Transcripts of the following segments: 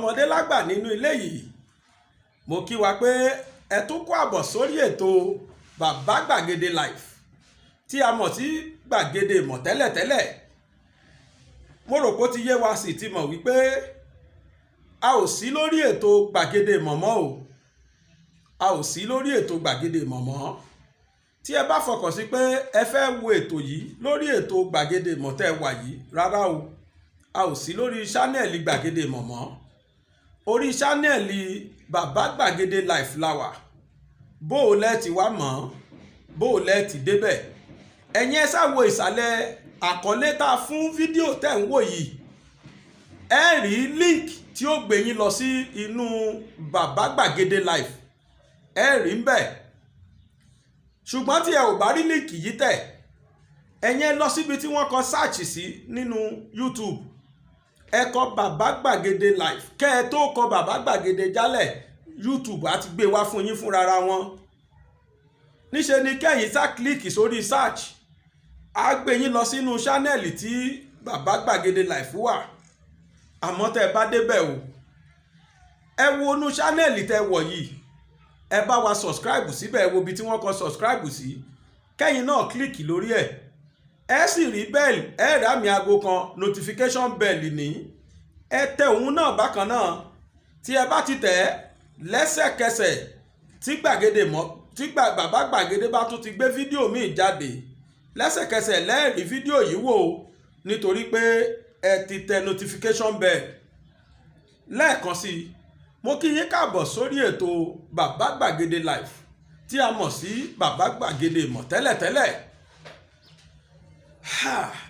lọ́mọdé lágbà nínú ilé yìí mo kí wa pé ẹ tún kó àbọ̀ sórí ètò bàbá gbàgede live tí a mọ̀ sí gbàgede ìmọ̀ tẹ́lẹ̀tẹ́lẹ̀. Mo rò pé ó ti yé wa sì ti mọ̀ wípé a ò sí lórí ètò gbàgede ìmọ̀ mọ́ o, a ò sí lórí ètò gbàgede ìmọ̀ mọ́. Tí ẹ bá fọkàn sí pé ẹ fẹ́ wo ètò yìí lórí ètò gbàgede ìmọ̀ tẹ́ wà yìí, rárá o, a ò sí lórí ṣánẹ́ẹ̀lì gbàgede ìmọ̀ mọ́. Orí ṣánẹ́ẹ̀lì bàbá gbàgede live la wà. Bó o lẹ́ ti wá mọ̀, bó o lẹ́ ti débẹ̀. Ẹ̀yin ẹ sá wo ìsàlẹ̀ àkọlé tá a fún fídíò tẹ́ ń wò yìí, ẹ rí link tí ó gbé yín lọ sí inú bàbá gbàgede live, ẹ rí ń bẹ̀. Ṣùgbọ́n tí ẹ ò bá rí link yìí tẹ̀, ẹ̀yin lọ síbi tí wọ́n kọ search sí nínú YouTube, ẹ kọ bàbá gbàgede live. Kẹ́ ẹ tó kọ bàbá gbàgede jálẹ̀, YouTube á ti gbé wá fún yín fúnra wọn. Níṣe ni kẹ́yìn sá kílíkì sórí search, á gbé yín lọ sínú ṣánẹ́ẹ̀lì tí bàbá gbàgede live wà. Àmọ́ tẹ́ ẹ bá débẹ̀ o, ẹ wo inú ṣánẹ́ẹ̀lì tẹ́ wọ̀ yìí, ẹ bá wa subscribe síbẹ̀, ẹ wo ibi tí wọ́n kọ subscribe sí, kẹ́yìn náà kílíkì lórí ẹ̀. Ẹ sì rí bẹ́ẹ̀lì, ẹ rí àmì aago kan notification bell ní, ẹ tẹ òun náà bákan náà. Tí ẹ bá ti tẹ̀ lẹ́sẹ̀kẹsẹ̀ tí bàbá gbàgede bá tún ti gbé fídíò míì jáde, lẹ́sẹ̀kẹsẹ̀ lẹ́ẹ̀rí fídíò yìí wò, nítorí pé ẹ ti tẹ notification bell. Lẹ́ẹ̀kan sí i, mo kí yín káàbọ̀ sórí ètò bàbá gbàgede live tí a mọ̀ sí bàbá gbàgede ìmọ̀ tẹ́lẹ̀tẹ́lẹ̀.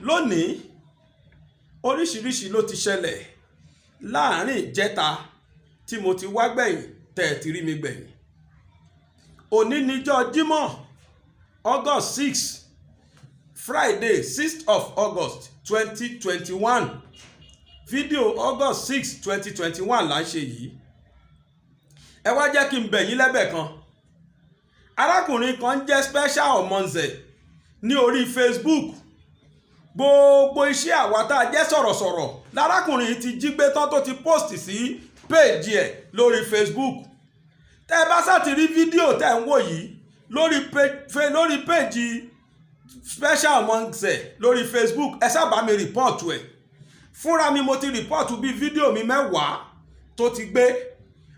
Lónìí oríṣiríṣi ló ti ṣẹlẹ̀ láàrin ìjẹta tí mo ti wá gbẹ̀yìn tẹ́ ẹ ti rí mi gbẹ̀yìn. Òní níjọ́ Jímọ̀ August 6, Friday 6th of August 2021. Fídíò August 6, 2021 là ń ṣe yìí. Ẹ wá jẹ́ kí n bẹ̀ yín lẹ́bẹ̀ kan. Arákùnrin kan jẹ́ Special Omonze ní orí Facebook. Gbogbo iṣẹ́ àwa tá a jẹ́ sọ̀rọ̀sọ̀rọ̀ lárákùnrin ti jí gbé tán tó ti post sí péèjì ẹ̀ lórí Facebook. Tẹ́ ẹ bá sá ti rí fídíò tẹ́ ń wò yìí lórí péèjì Special Omonze lórí Facebook, ẹ sábà mi rìpọ́ọ̀tù ẹ̀. Fúnra mi mo ti rìpọ́ọ̀tù bí fídíò mi 10 tó ti gbé.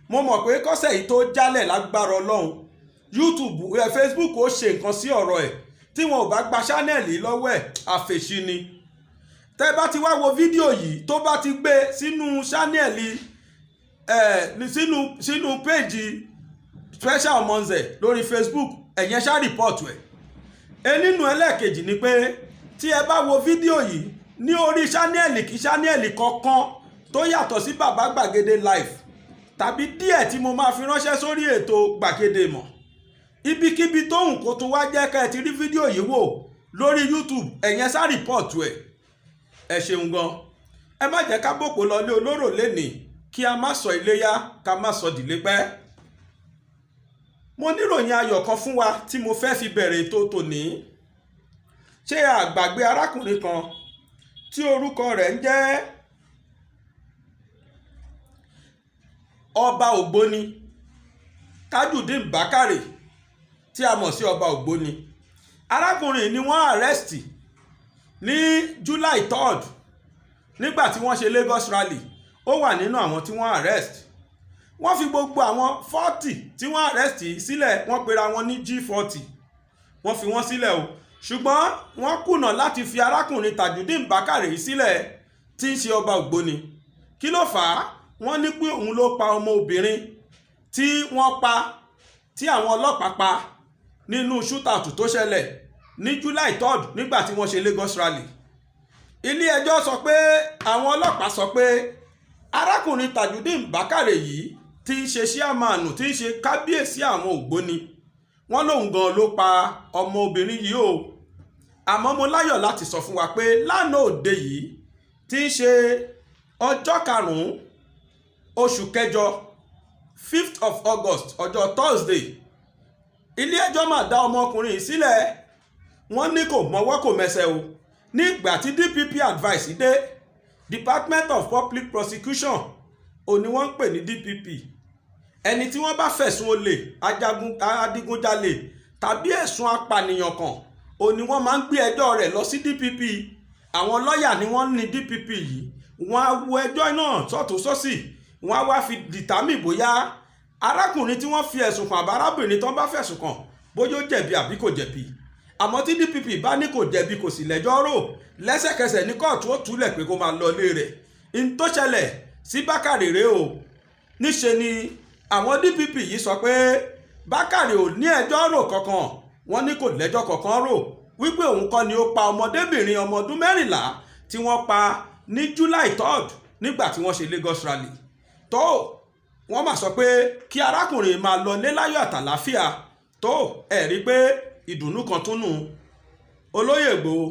Mo mọ̀ pé kọ́sẹ̀ yìí tó jálẹ̀ lágbára Ọlọ́run, YouTube Facebook ó ṣe nǹkan sí ọ̀rọ̀ ẹ̀. Tí wọn ò bá gba ṣánẹ́ẹ̀lì lọ́wọ́ ẹ̀, àfèṣí ni. Tẹ́ bá ti wá wo fídíò yìí tó bá ti gbé sínú ṣánẹ́ẹ̀lì sínú péèjì Special Omonze lórí Facebook, ẹ̀yẹn ṣá rìpọ́ọ̀tù ẹ̀. Nínú ẹlẹ́ẹ̀kejì ni pé tí ẹ bá wo fídíò yìí ní orí ṣánẹ́ẹ̀lì kí ṣánẹ́ẹ̀lì kankan tó yàtọ̀ sí bàbá gbàgede live tàbí díẹ̀ tí mo máa fi ránṣẹ́ sórí ètò gbàgede ìmọ̀, ibikíbi tóhùn kó tó wá jẹ́ ká ẹ ti rí fídíò yìí wò lórí YouTube, ẹ̀yẹn sá rìpọ́ọ̀tù ẹ̀. Ẹ ṣeun gan. Ẹ má jẹ́ ká bòpò lọlé olóró lénìí kí a má sọ iléyá ká má sọ dìlé pẹ́. Mo níròyìn ayọ̀ kan fún wa tí mo fẹ́ fi bẹ̀rẹ̀ ètò tòní. Ṣé àgbàgbé arákùnrin kan tí orúkọ rẹ̀ ń jẹ́ Ọba Ògbóni, Tajudeen Bakare tí a mọ̀ sí Ọba Ògbóni. Arákùnrin ni wọ́n arrest ní July 3rd nígbà tí wọ́n ṣe Lagos rally. Ó wà nínú àwọn tí wọ́n arrest. Wọ́n fi gbogbo àwọn 40 tí wọ́n arrest sílẹ̀, wọ́n pera wọn ní G40. Wọ́n fi wọ́n sílẹ̀ o. Ṣùgbọ́n wọ́n kùnà láti fi arákùnrin Tajudeen Bakare sílẹ̀ tí ń ṣe Ọba Ògbóni. Kí ló fà á? Wọ́n ní pé òun ló pa ọmọ obìnrin tí wọ́n pa, tí àwọn ọlọ́pàá pa nínú shootout tó ṣẹlẹ̀ ní July 3rd nígbà tí wọ́n ṣe Lagos rally. Ilé ẹjọ́ sọ pé àwọn ọlọ́pàá sọ pé arákùnrin Tajudeen Bakare yìí tí ń ṣe ṣíàmánù, tí ń ṣe kábíyèsí àwọn Ògbóni, wọ́n lóun gan ló pa ọmọ obìnrin yìí o. Àmọ́ mo láyọ̀ láti sọ fún wa pé lánàá òde yìí tí ń ṣe ọjọ́ 5 oṣù kẹjọ 5th of August, ọjọ́ Thursday, ilé ẹjọ́ máa dá ọmọkùnrin yìí sílẹ̀. Wọ́n ní kò mọ́wọ́ kò mẹsẹ̀ o. Nígbà tí DPP advice dé, Department of Public Prosecution òní wọ́n ń pè ní DPP. Ẹni tí wọ́n bá fẹ̀sùn olè, adigunjalè tàbí ẹ̀sùn apànìyàn kan, òní wọ́n máa ń gbé ẹjọ́ rẹ̀ lọ sí DPP. Àwọn lọ́ọ̀yà ni wọ́n ní DPP yìí, wọ́n á wo ẹjọ́ náà sọ́tún sósì, wọ́n á wá fi dìtámì bóyá arákùnrin tí wọ́n fi ẹ̀sùn kàn àbárábìnrin tó ń bá fẹ̀sùn kàn bóyá ó jẹ̀bi àbí kò jẹ̀bi. Àmọ́ tí DPP bá ní kò jẹ̀bi kò sì lẹ́jọ́ rò, lẹ́sẹ̀kẹsẹ̀ ní kóòtù ó túlẹ̀ pé kó máa lọ ilé rẹ̀. In tó ṣẹlẹ̀ sí Bákàrè rèé o. Níṣe ni àwọn DPP yìí sọ pé Bákàrè ò ní ẹjọ́ rò kankan, wọ́n ní kò lẹ́jọ́ kankan rò, wípé òun kọ́ ni ó pa ọmọdébìnrin ọmọ ọdún 14 tí wọ́n pa ní July 3rd nígbà tí wọ́n ṣe Lagos rally. Tó wọ́n mà sọ pé kí arákùnrin máa lọ lé láyọ̀ àtàláfíà. Tó rí pé ìdùnnú kan tún nù. Olóyè Ìgbòho,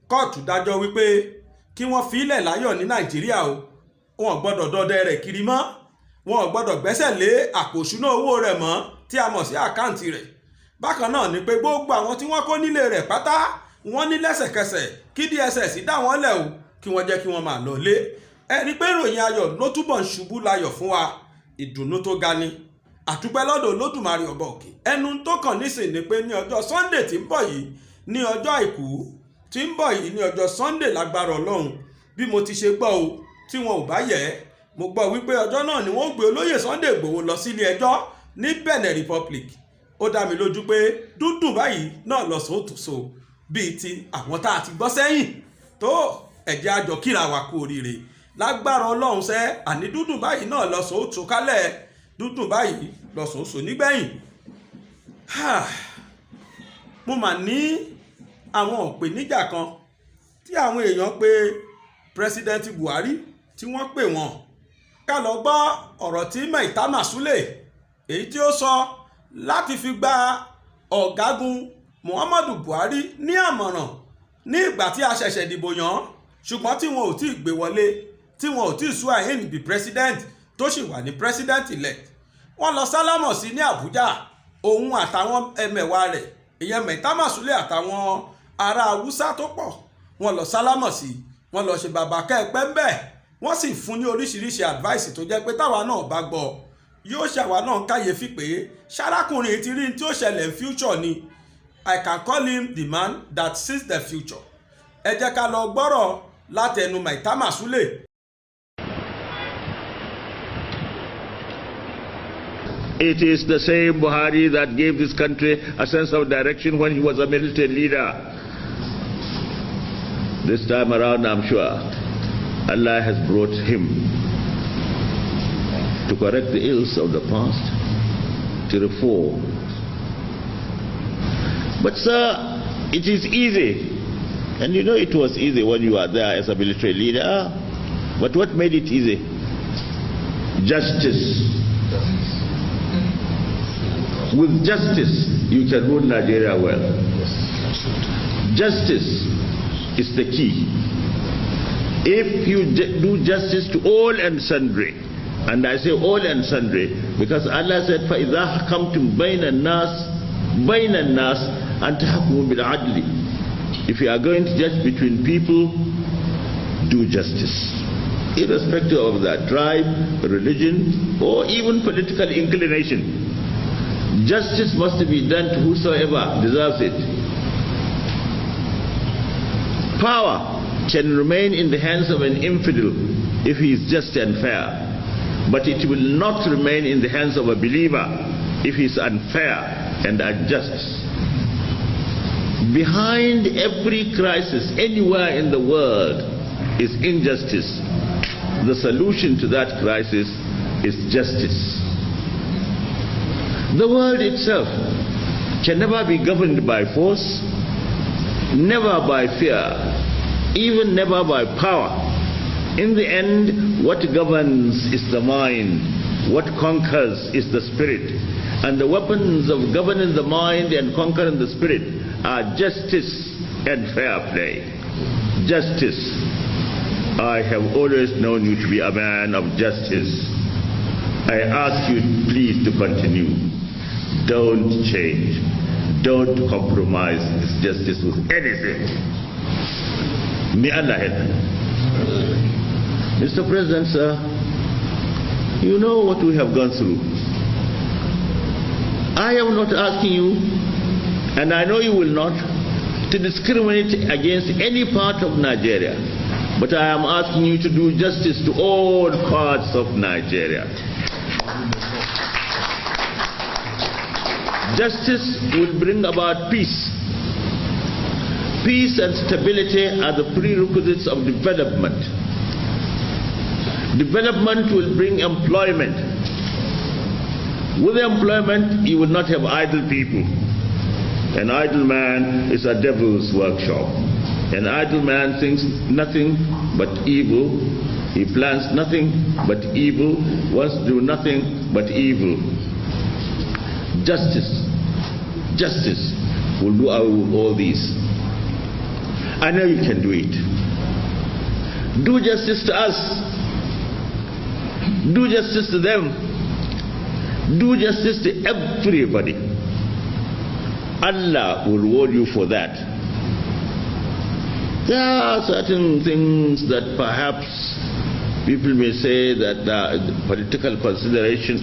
kóòtù dájọ́ wípé kí wọ́n fi ilẹ̀ láyọ̀ ní Nàìjíríà o. Wọn ò gbọ́dọ̀ dọdẹ rẹ̀ kiri mọ́, wọn ò gbọ́dọ̀ gbẹ́sẹ̀ lé àpò ìṣúná owó rẹ̀ mọ́ tí a mọ̀ sí àkáǹtì rẹ̀. Bákan náà ni pé gbogbo àwọn tí wọ́n kó nílé rẹ̀ pátá wọ́n ní lẹ́sẹ̀kẹsẹ̀ kí DSS dá wọn lẹ̀ o, kí wọ́n jẹ́ kí wọ́n máa lọ lé. Rí pé ìròyìn ayọ̀ ló túbọ̀ ń ṣubú láyọ̀ fún wa, ìdùnnú tó ga ni. Àdúpẹ́ lọ́dọ̀ Olódùmarè ọba òkè. Ẹnu tó kàn nísìn ni pé ní ọjọ́ Sunday tí ń bọ̀ yìí, ní ọjọ́ àìkú tí ń bọ̀ yìí, ní ọjọ́ Sunday lágbára Ọlọ́run, bí mo ti ṣe gbọ́ o, tí wọn ò bá yẹ̀, mo gbọ́ wípé ọjọ́ náà ni wọ́n gbé olóyè Sunday Ìgbòho lọ sílé ẹjọ́ ní Benin Republic. Ó dá mi lójú pé dúdùn báyìí náà lọ sóòtúnṣo bíi ti àwọn tá a ti gbọ́ sẹ́yìn. Tó ẹ̀jẹ̀ àjọ kíra wa kú oríire lágbára Ọlọ́run sẹ́, àní dúdùn báyìí náà lọ sóòtún kálẹ̀, dúdùn báyìí lọ sóòsò nígbẹ̀yìn. Mo mà ní àwọn ìpèníjà kan tí àwọn èèyàn pé President Buhari tí wọ́n pè wọ́n. Ká lọ gbọ́ ọ̀rọ̀ tí Maitama Sule èyí tí ó sọ láti fi gba ọ̀gágun Muhammadu Buhari ní àmọ̀ràn ní ìgbà tí a ṣẹ̀ṣẹ̀ dìbò yàn, ṣùgbọ́n tí wọn ò tí ì gbé wọlé, tí wọn ò tí ì swear in bí president tó sì wà ní president elect. Wọ́n lọ sálámọ̀ sí ní Àbújá, òun àtàwọn ẹmẹ̀wà rẹ̀, ìyẹn Maitama Sule àtàwọn ará Haúsá tó pọ̀, wọ́n lọ sálámọ̀ sí, wọ́n lọ ṣe bàbá kẹ́ẹ̀pẹ́ ń bẹ̀, wọ́n sì fún ní oríṣiríṣi advice tó jẹ́ pé táwa náà bá gbọ́ yóò ṣàwa náà káyèéfì pé ṣarákùnrin ti rí tí ó ṣẹlẹ̀ in future ni. I can call him the man that sees the future. Ẹ jẹ́ ká lọ gbọ́rọ̀ látẹnu Maitama Sule. It is the same Buhari that gave this country a sense of direction when he was a military leader. This time around, I'm sure Allah has brought him to correct the ills of the past, to reform. But sir, it is easy. And you know it was easy when you were there as a military leader. But what made it easy? Justice. With justice, you can rule Nigeria well. Justice is the key. If you do justice to all and sundry, and I say all and sundry, because Allah said, فَإِذَا حَكَمْتُمْ بَيْنَ النَّاسِ أَنْ تَحْكُمُوا بِالْعَدْلِ. If you are going to judge between people, do justice, irrespective of their tribe, religion, or even political inclination. Justice must be done to whosoever deserves it. Power can remain in the hands of an infidel if he is just and fair, but it will not remain in the hands of a believer if he is unfair and unjust. Behind every crisis anywhere in the world is injustice. The solution to that crisis is justice. The world itself can never be governed by force, never by fear, even never by power. In the end, what governs is the mind, what conquers is the spirit. And the weapons of governing the mind and conquering the spirit are justice and fair play. Justice. I have always known you to be a man of justice. I ask you please to continue. Don't change. Don't compromise this justice with anything. May Allah help you. Mr. President, sir, You know what we have gone through. I am not asking you, and I know you will not, to discriminate against any part of Nigeria. But I am asking you to do justice to all parts of Nigeria. Justice will bring about peace. Peace and stability are the prerequisites of development. Development will bring employment. With employment, you will not have idle people. An idle man is a devil's workshop. An idle man thinks nothing but evil. He plans nothing but evil, wants to do nothing but evil. Justice will do all these. I know you can do it. Do justice to us. Do justice to them. Do justice to everybody. Allah will reward you for that. There are certain things that perhaps people may say that political consideration.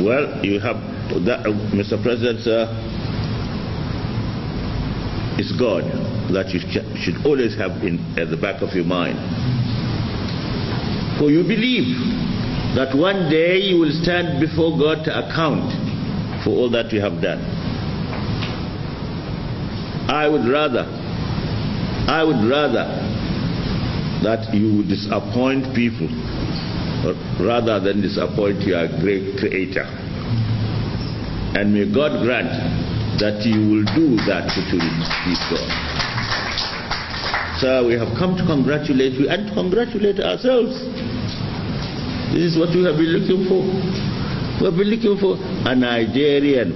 Well, you have that, Mr. President, sir. It's God that you should always have at the back of your mind. For you believe that one day you will stand before God to account for all that you have done. I would rather that you would disappoint people rather than disappoint your great Creator. And may God grant that you will do that which will please God. So we have come to congratulate you and to congratulate ourselves. This is what we have been looking for. We have been looking for a Nigerian.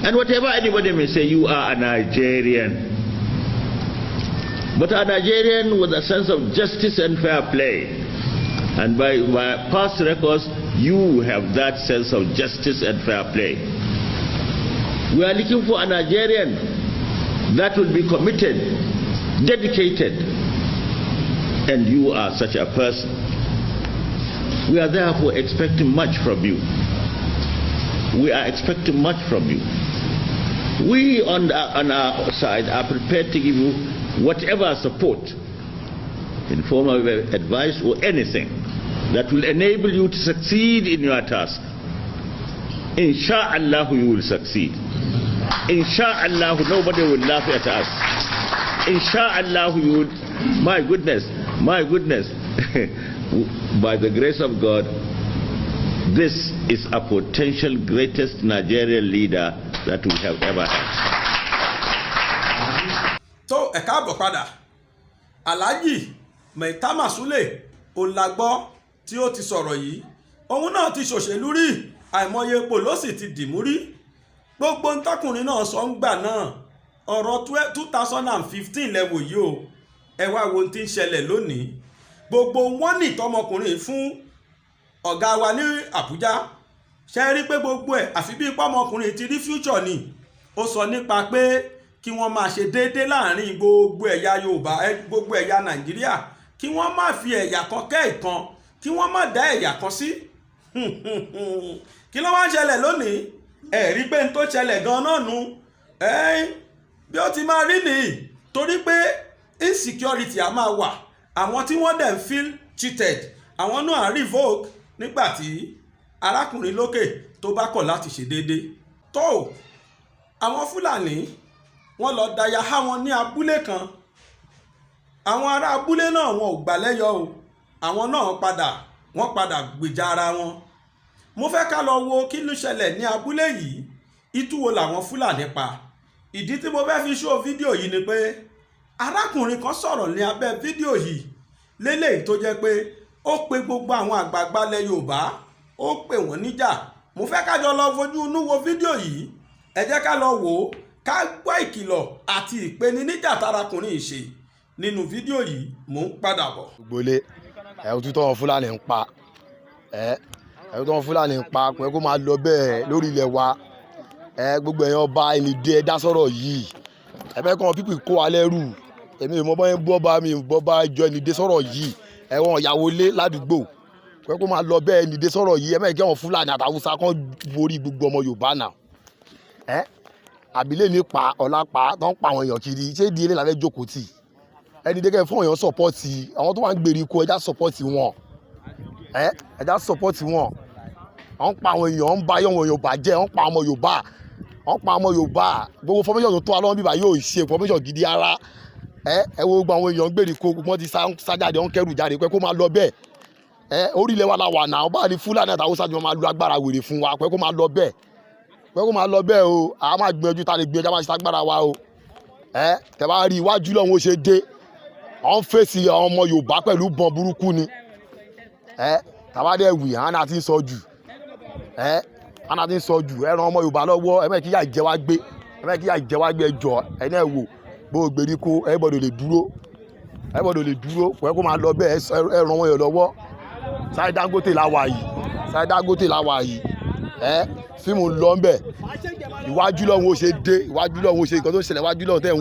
And whatever anybody may say, you are a Nigerian. But a Nigerian with a sense of justice and fair play. And by past records, you have that sense of justice and fair play. We are looking for a Nigerian that will be committed, dedicated, and you are such a person. We are therefore expecting much from you. We are expecting much from you. We on our side are prepared to give you whatever support in form of advice or anything that will enable you to succeed in your task. Insha'Allah, you will succeed. Insha'Allah, nobody will laugh at us. Insha'Allah, you will. My goodness. By the grace of God, this is a potential greatest Nigerian leader that we have ever had. tó ẹ káàbọ̀ padà Alhaji Maitama Sule Olagbọ́ tí ó ti sọ̀rọ̀ yìí, òun náà ti ṣòṣèlú rí, àìmọye ipò ló sì ti dìmú rí. Gbogbo ntọ́kùnrin náà sọ ń gbà náà ọ̀rọ̀ 2015 lẹ́wò yìí o, ẹ wá wo tí ń ṣẹlẹ̀ lónìí. Gbogbo wọn ní tọmọkùnrin fún ọ̀gá wa ní Àbújá, ṣe rí pé gbogbo ẹ̀ àfi bí pọ́mọkùnrin ti rí future ni. Ó sọ nípa pé kí wọ́n máa ṣe déédé láàrin gbogbo ẹ̀yà Yorùbá, gbogbo ẹ̀yà Nàìjíríà, kí wọ́n má fi ẹ̀yà kan kẹ́ ìkan, kí wọ́n má dá ẹ̀yà kan sí. Kí ló wá ń ṣẹlẹ̀ lónìí? Ẹ rí pé n tó ṣẹlẹ̀ gan náà nu bí ó ti máa rí nìyí, torí pé insecurity a máa wà, àwọn tí wọ́n dẹ̀ ń feel cheated, àwọn náà revoke nígbàtí arákùnrin lókè tó bá kọ̀ láti ṣe déédé. Tó àwọn Fúlàní wọ́n lọ daya há wọn ní abúlé kan, àwọn ará abúlé náà wọn ò gbà lẹ́yọ o, àwọn náà wọ́n padà gbèjà ara wọn. Mo fẹ́ ká lọ wo kí ló ṣẹlẹ̀ ní abúlé yìí, ìtúwo làwọn Fúlàní pa. Ìdí tí mo fẹ́ fi ṣó fídíò yìí ni pé arákùnrin kan sọ̀rọ̀ ní abẹ́ fídíò yìí lélẹ́yìí tó jẹ́ pé ó pe gbogbo àwọn àgbààgbà ilẹ̀ Yorùbá, ó pè wọ́n níjà. Mo fẹ́ ká jọ lọ fojú inú wo fídíò yìí, ẹ jẹ́ ká lọ wò ó, ká gbọ́ ìkìlọ̀ àti ìpèníjà tarakùnrin ìṣe nínú fídíò yìí. Mò ń padà bọ̀. Gbolé òtítọ́ wọn Fúlàní ń pa òtítọ́ wọn Fúlàní ń pa pé kó máa lọ bẹ́ẹ̀ lórí ilẹ̀ wa. Gbogbo èèyàn ọba ẹni dé dá sọ̀rọ̀ yìí, ẹ̀fẹ́ kan pípì kó wa lẹ́rù. Èmi ò mọ bọ́ yẹn bọ́ bá mi bọ́ bá jọ ẹni dé sọ̀rọ̀ yìí, ẹ̀wọ̀n ìyàwó lé ládùúgbò pé kó máa lọ bẹ́ẹ̀ nìdé sọ̀rọ̀ yìí ẹ mẹ́rin kí àwọn Fúlàní àtàwùsá kan borí gbogbo ọmọ Yorùbá náà àbílẹ̀ ní pa ọ̀la pa tó ń pa àwọn èèyàn kiri ṣé di ilé làbẹ́ jókòó tì ẹni dẹ́gẹ́ fún èèyàn sọ́pọ́ọ̀tì àwọn tó wà ń gbèríko ẹja sọ́pọ́ọ̀tì wọn ẹja sọ́pọ́ọ̀tì wọn wọ́n pa àwọn èèyàn ń bá àwọn èèyàn bàjẹ́ wọ́n pa ọmọ Yorùbá gbogbo formation tó tó wa lọ́wọ́ bíbá yóò ṣe formation gidi ara ẹ wo gbogbo àwọn èèyàn gbèríko wọ́n ti sájáde wọ́n kẹrù jáde pé kó máa lọ bẹ́ẹ̀ orílẹ̀ wa la wà náà ọba ní Fúlàní àtàwọn sáájú máa lo agbára wèrè fún wa pé kó máa lọ bẹ́ẹ̀ o a máa gbìyànjú ta lè gbìyànjú a máa ṣe agbára wa o tẹ bá rí iwájú lọ́wọ́ ó ṣe dé wọ́n fèsì àwọn ọmọ Yorùbá pẹ̀lú bọ́n burúkú ni tàbá dẹ̀ wì hàn náà ti ń sọ jù ẹran ọmọ Yorùbá lọ́wọ́ ẹ mẹ́kí yà jẹ́ wá gbé ẹjọ́ ẹni ẹ̀ wò bó gbèríko ẹ gbọ́dọ̀ lè dúró pé kó máa lọ bẹ́ẹ̀ ẹran ọmọ Yorùbá lọ́wọ́ Sàí Dangote la wà yìí fíìmù lọ ń bẹ̀ iwájú lọ́hún ó ṣe dé nǹkan tó ṣẹlẹ̀ iwájú lọ́hún tẹ́ ń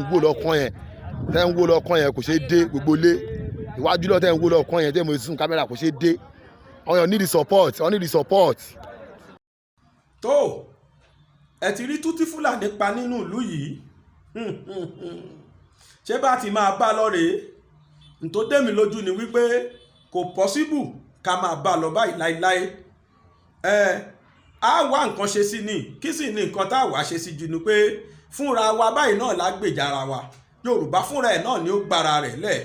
wò lọ́kàn yẹn kò ṣe dé gbogbo lé iwájú lọ́hún tẹ́ ń wò lọ́kàn yẹn tẹ́ mo sún kámẹ́rà kò ṣe dé wọ́n need the support. tó ẹ ti rí tútí Fúlàní pa nínú ìlú yìí ṣé bá ti máa bá lọ rèé ntó dé mi lójú ni wípé kò pọ́síbù ká máa bá lọ báyìí láéláé a wá nǹkan ṣe sí ni kí sì ní nǹkan tá a wá ṣe sí jù ni pé fúnra wa báyìí náà lágbèjà ara wa Yorùbá fúnra ẹ̀ náà ni ó gbára rẹ̀ lẹ̀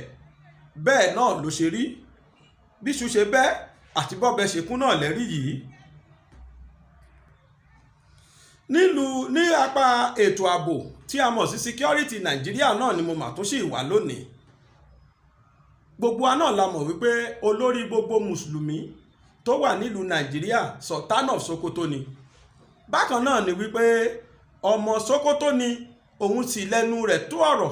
bẹ́ẹ̀ náà ló ṣe rí bíṣu ṣe bẹ́ àti bọ́bẹ̀ ṣekún náà lẹ́rí yìí ní apá ètò ààbò tí a mọ̀ sí security Nàìjíríà náà ni mo mà tún sì wà lónìí gbogbo wa náà la mọ̀ wípé olórí gbogbo mùsùlùmí tó wà nílùú Nàìjíríà Sultan of Sokoto ni bákan náà ni wípé ọmọ Sokoto ni òun sì lẹ́nu rẹ̀ tó ọ̀rọ̀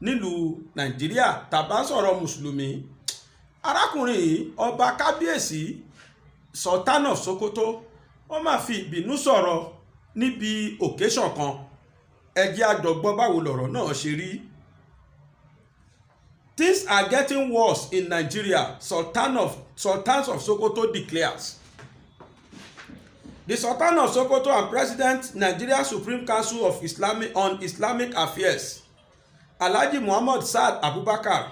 nílùú Nàìjíríà tàbá sọ̀rọ̀ mùsùlùmí arákùnrin yìí ọba kábíyèsí Sultan of Sokoto wọ́n máa fi ìbínú sọ̀rọ̀ níbi occasion kan ẹ jẹ́ a jọ gbọ́ báwo lọ̀rọ̀ náà ṣe rí. Things are getting worse in Nigeria, Sultans of Sokoto declares. The Sultan of Sokoto and President, Nigeria Supreme Council of Islamic Affairs, Alhaji Muhammad Saad Abubakar,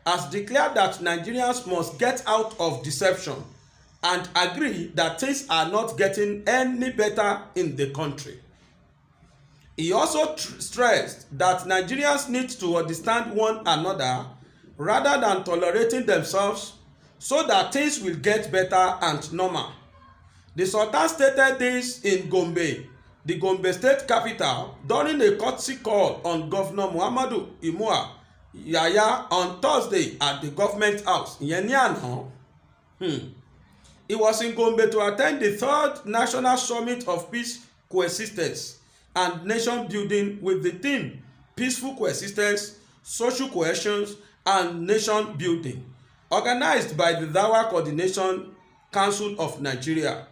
has declared that Nigerians must get out of deception and agree that things are not getting any better in the country. He also stressed that Nigerians need to understand one another rather than tolerating themselves so that things will get better and normal. The Sultan stated this in Gombe, the Gombe state capital, during a courtesy call on Governor Muhammadu Imuwa Yahya on Thursday at the government house. He was in Gombe to attend the 3rd National Summit of Peace, Coexistence and Nation Building with the theme Peaceful Coexistence, Social Cohesion and Nation Building, organized by the Dawa Coordination Council of Nigeria.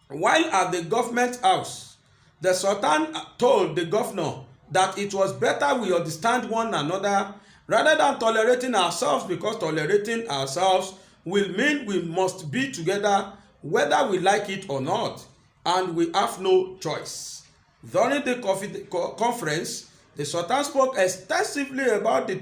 While at the government house, the Sultan told the governor that it was better we understand one another rather than tolerating ourselves, because tolerating ourselves will mean we must be together whether we like it or not, and we have no choice. During the conference, the Sultan spoke extensively about the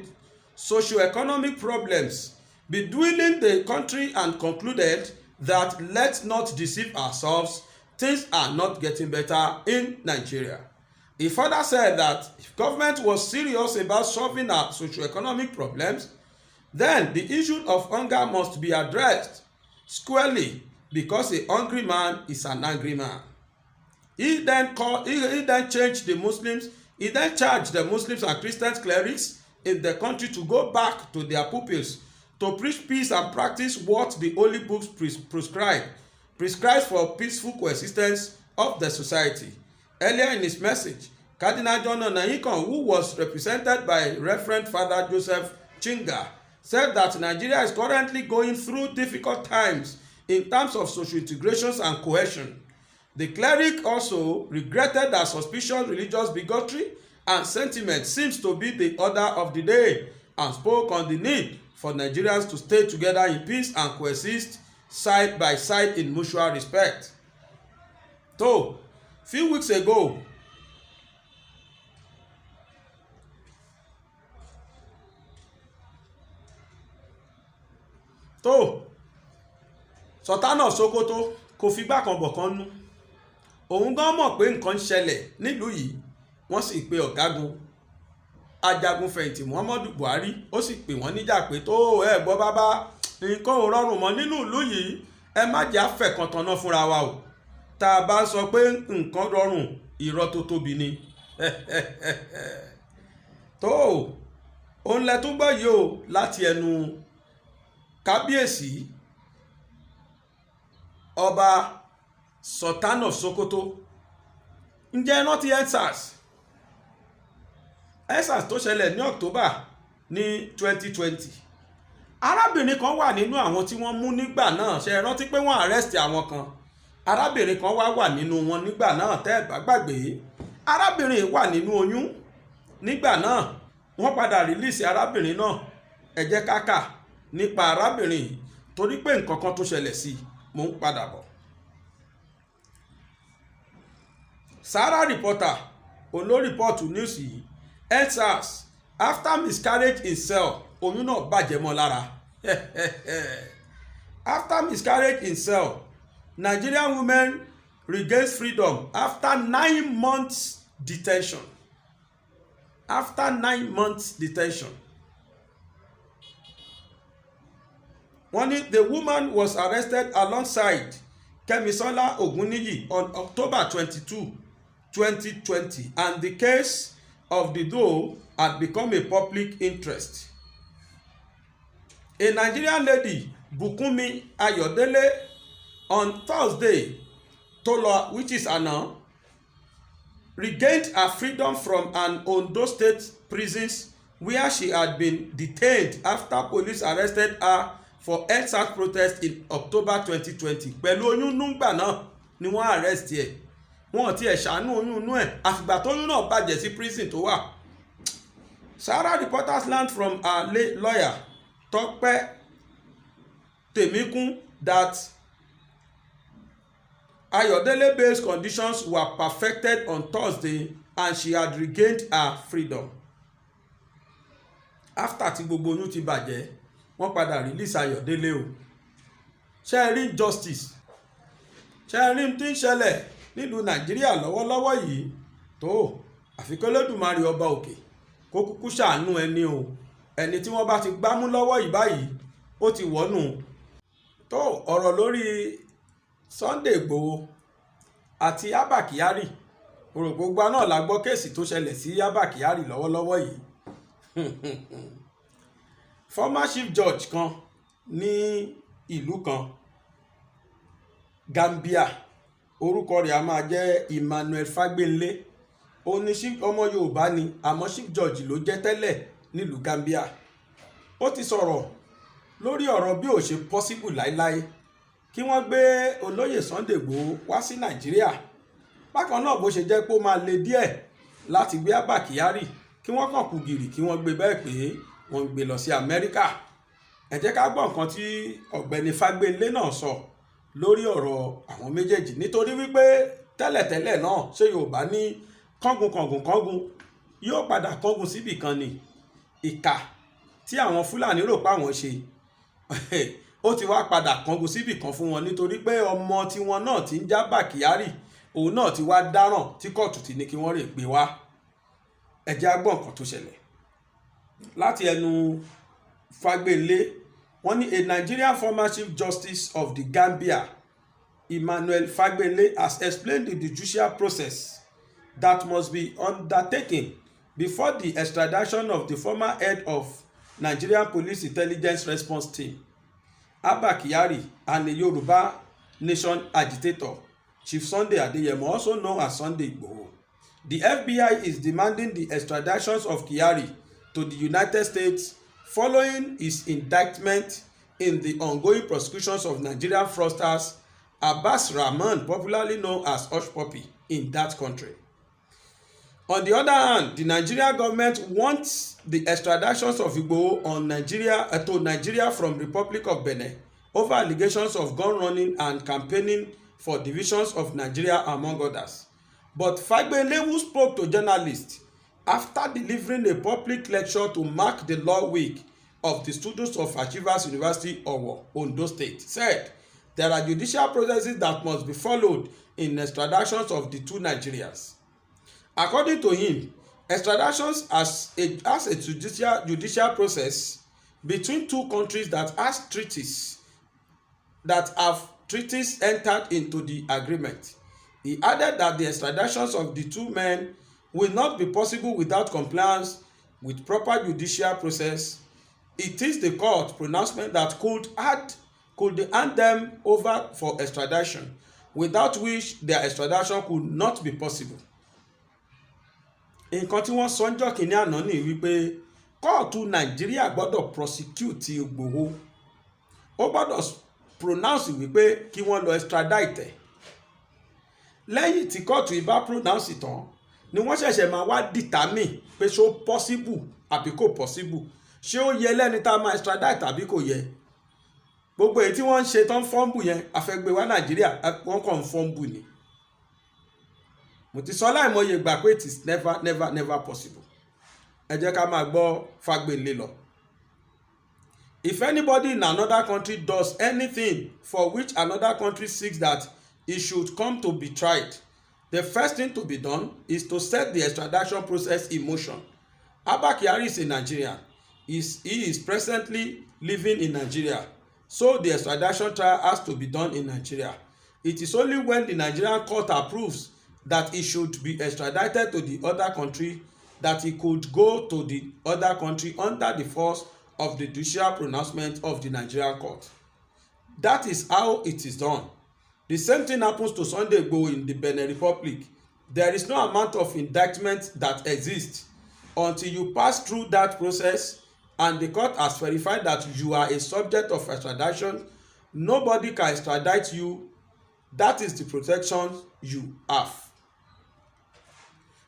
socio-economic problems bedewing the country and concluded that let's not deceive ourselves, things are not getting better in Nigeria. He further said that if government was serious about solving our socio-economic problems, then the issue of hunger must be addressed squarely, because a hungry man is an angry man. He then charged the Muslims and Christian clerics in the country to go back to their pupils to preach peace and practice what the holy books prescribes for peaceful coexistence of the society. Earlier in his message, Cardinal John Onaiyekan, who was represented by Reverend Father Joseph Chinga, said that Nigeria is currently going through difficult times in terms of social integrations and cohesion. The cleric also regretted that suspicious religious bigotry and sentiment seems to be the order of the day, and spoke on the need for Nigerians to stay together in peace and coexist side by side in mutual respect. So, few weeks ago, Sultan of Sokoto kò figbá kan bọ̀ kan nú. Òun gan mọ̀ pé nǹkan ń ṣẹlẹ̀ nílùú yìí, wọ́n sì pe ọ̀gágun ajagun fẹ̀yìntì Muhammadu Buhari, ó sì pè wọ́n níjà pé tó ẹ gbọ́ bàbá, nǹkan ò rọrùn mọ́ nínú ìlú yìí, ẹ má jẹ́ àfẹ̀kàntàn náà fúnra wa o. Tá a bá sọ pé nǹkan rọrùn, irọ́ tó tóbi ni. tó òun lẹ tó gbọ́ yìí o láti ẹnu kábíyèsí ọba Sultan of Sokoto. Ǹjẹ́ rántí EndSARS tó ṣẹlẹ̀ ní October ní 2020? Arábìnrin kan wà nínú àwọn tí wọ́n mú nígbà náà. Ṣé rántí pé wọ́n arrest àwọn kan? Arábìnrin kan wà nínú wọn nígbà náà, tẹ́ ẹ bá gbàgbé. Arábìnrin wà nínú oyún nígbà náà. Wọ́n padà release arábìnrin náà. Ẹ jẹ́ ká kà nípa arábìnrin yìí torí pé nǹkan kan tó ṣẹlẹ̀ sí i. Mo ń padà bọ̀. Sahara Reporter olórìpọ́ọ̀tù news yìí. EndSARS after miscarriage in cell, oyún náà bàjẹ́ mọ́ lára. After miscarriage in cell, Nigerian women regains freedom after 9 months detention. After 9 months detention. The woman was arrested alongside Kemisola Ogunniyi on October 22, 2020, and the case of the duo had become a public interest. A Nigerian lady, Bukumi Ayodele, on Thursday, which is Ana, regained her freedom from an Ondo State prison where she had been detained after police arrested her for EndSARS protest in October 2020. Pẹ̀lú oyún núgbà náà ni wọ́n arrest ẹ̀. Wọ́n ti ẹ̀ ṣàánú oyún inú ẹ̀ àfìgbà tó oyún náà bàjẹ́ sí prison tó wà. Sahara Reporters learned from her lawyer Tope Temikun that Ayodele bail conditions were perfected on Thursday and she had regained her freedom. After tí gbogbo oyún ti bàjẹ́, wọ́n padà release Ayọ̀délé o. Ṣé ẹ rí justice? Ṣé ẹ rí tí ń ṣẹlẹ̀ nílùú Nàìjíríà lọ́wọ́lọ́wọ́ yìí? Tó àfi kí Olódùmarè ọba òkè kó kúkú ṣàánú ẹni o. Ẹni tí wọ́n bá ti gbámú lọ́wọ́ yìí báyìí, ó ti wọ́nù. Tó ọ̀rọ̀ lórí Sunday Igboho àti Abba Kyari. Gbogbo náà la gbọ́ kéèsì tó ṣẹlẹ̀ sí Abba Kyari lọ́wọ́lọ́wọ́ yìí. Former chief judge kan ní ìlú kan Gambia, orúkọ rẹ̀ a máa jẹ́ Emmanuel Fagbenle. Ó ní ọmọ Yorùbá ni àmọ́ chief judge ló jẹ́ tẹ́lẹ̀ nílùú Gambia. Ó ti sọ̀rọ̀ lórí ọ̀rọ̀ bí ó ṣe possible láíláí kí wọ́n gbé olóyè Sunday Igboho wá sí Nàìjíríà. Bákan náà bó ṣe jẹ́ pé ó máa le díẹ̀ láti gbé Abba Kyari kí wọ́n kàn kú gìrì kí wọ́n gbé bẹ́ẹ̀ pé wọ́n ń gbé lọ sí Amẹ́ríkà. Ẹ jẹ́ ká gbọ́ nǹkan tí ọ̀gbẹ́ni Fagbenle náà sọ lórí ọ̀rọ̀ àwọn méjèèjì, nítorí wípé tẹ́lẹ̀tẹ́lẹ̀ náà ṣé Yorùbá ní kángun yóò padà kángun síbì kan ni. Ìkà tí àwọn Fúlàní rò pé àwọn ṣe ó ti wá padà kángun síbì kan fún wọn, nítorí pé ọmọ tiwọn náà ti ń já Abba Kyari, òun náà ti wá dáràn tí kóòtù ti ní kí wọ́n rè gbé wá. Ẹ jẹ́ á gbọ́ nǹkan tó ṣẹlẹ̀ láti ẹnu Fagbenle. Wọ́n ní a Nigerian former chief justice of the Gambia, Emmanuel Fagbenle, has explained the judicial process that must be undertaken before the extradition of the former head of Nigerian Police Intelligence Response Team, Abba Kyari, and the Yoruba Nation agitator, Chief Sunday Adeyemo, also known as Sunday Igboho. The FBI is demanding the extraditions of Kyari to the United States following his indictment in the ongoing prosecutions of Nigerian fraudsters Abbas Rahman, popularly known as Hush Puppy, in that country. On the other hand, the Nigerian government wants the extraditions of Igboho to Nigeria from Republic of Benin over allegations of gun running and campaigning for divisions of Nigeria, among others. But Fagbelewu spoke to journalists after delivering a public lecture to mark the Law Week of the students of Achievers University, Owo, Ondo State. Said there are judicial processes that must be followed in extraditions of the two Nigerians. According to him, extraditions as a judicial process between two countries that have treaties entered into the agreement. He added that the extraditions of the two men will not be possible without compliance with proper judicial process. It is the court pronouncement that could hand them over for extradition, without which their extradition could not be possible. Nǹkan tí wọ́n sọ ńjọ́ kìíní àná ní wípé kóòtù Nàìjíríà gbọ́dọ̀ prosecute Ìgbòho, ó gbọ́dọ̀ pronounce wípé kí wọ́n lọ extradite. Lẹ́yìn tí kóòtù ìbá pronounce tán ni wọ́n ṣẹ̀ṣẹ̀ máa wá determine pé ṣó possible àbí kò possible, ṣé ó yẹ lẹ́ni tá a máa extradite àbí kò yẹ. Gbogbo èyí tí wọ́n ń ṣe tán fọ́ǹbù yẹn àfẹ́gbé wá Nàìjíríà wọ́n kàn ń fọ́ǹbù ni. Mo ti sọ láìmọye ìgbà pé it is never possible. Ẹ jẹ́ ká máa gbọ́ Fagbele lọ. If anybody in another country does anything for which another country seeks that it should come to be tried, the first thing to be done is to set the extradition process in motion. Abba Kyari is a Nigerian. He is presently living in Nigeria, so the extradition trial has to be done in Nigeria. It is only when the Nigerian court approves that he should be extradited to the other country that he could go to the other country under the force of the judicial pronouncement of the Nigerian court. That is how it is done. The same thing happens to Sunday Igboho in the Benin Republic. There is no amount of indictment that exists until you pass through that process and the court has verified that you are a subject of extradition. Nobody can extradite you. That is the protection you have.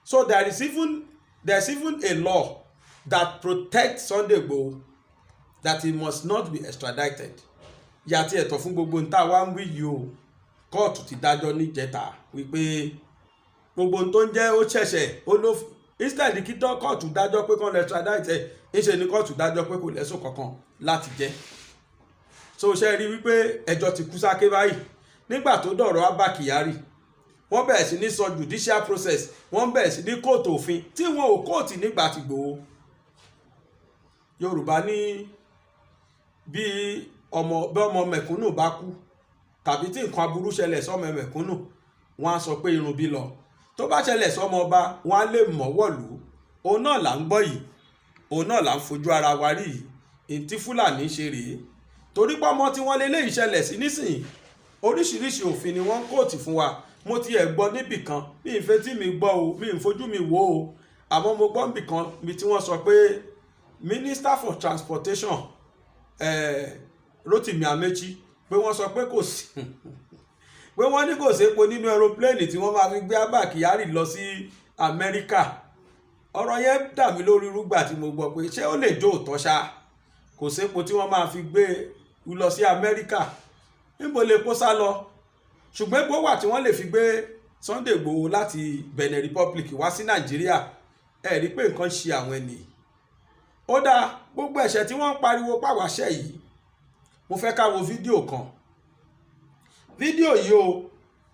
So there's even a law that protects Sunday Igboho, that he must not be extradited. Yàtí ẹ̀tọ́ fún gbogbo nta wá ń wí yìí o, kóòtù ti dájọ́ níjẹta wípé gbogbo tó ń jẹ́ ó ṣẹ̀ṣẹ̀ ó ló instead kí kóòtù dájọ́ pé kán lọ extradite ńṣe ni kóòtù dájọ́ pé kò lẹ́sùn kankan láti jẹ́. So ṣe rí wípé ẹjọ́ ti kú sáké báyìí. Nígbà tó dọ̀rọ̀ Abba Kyari, wọ́n bẹ̀rẹ̀ sí ní sọ judicial process, wọ́n bẹ̀rẹ̀ sí ní kóòtù òfin tí wọn ò kóòtù nígbà tí Ìgbòho. Yorùbá ní bí ọmọ mẹ̀kúnnù bá kú tàbí tí nǹkan aburú ṣẹlẹ̀ sọ́mọ mẹ̀kúnnù, wọ́n á sọ pé irun bí lọ. Tó bá ṣẹlẹ̀ sọ́mọ ọba, wọ́n á lè mọ̀wọ́ lù ú. Òun náà là ń gbọ́ yìí, òun náà là ń fojú ara wa rí yìí. Ìntí Fúlàní ṣe rèé. Torí pé ọmọ tí wọ́n lé léyìí ṣẹlẹ̀ sí nísìnyí, oríṣiríṣi òfin ni wọ́n kóòtù fún wa. Mo ti ẹ̀ gbọ́ níbì kan, mi ì fetí mi gbọ́ o, mi ì fojú mi wò o. Àmọ́ mo gbọ́ níbì kan bí tí wọ́n sọ pé Minister for Transportation Rotimi Amechi pé wọ́n sọ pé kò sí pé wọ́n ní kò sépo nínú aeroplane tí wọ́n máa fi gbé Abba Kyari lọ sí Amẹ́ríkà. Ọ̀rọ̀ yẹn dà mí lórí rúgbà tí mo gbọ́ pé ṣé ó lè jó òótọ́ ṣá, kò sépo tí wọ́n máa fi gbé lọ sí Amẹ́ríkà. Níbo lè kó sá lọ? Ṣùgbọ́n epo wà tí wọ́n lè fi gbé Sunday Igboho láti Benin Republic wá sí Nàìjíríà. Ẹ rí pé nǹkan ṣe àwọn ẹni. Ó dáa, gbogbo ẹ̀ṣẹ̀ tí wọ́n ń pariwo pàwáṣẹ́ yìí, mo fẹ́ ká wo fídíò kan. Fídíò yìí o,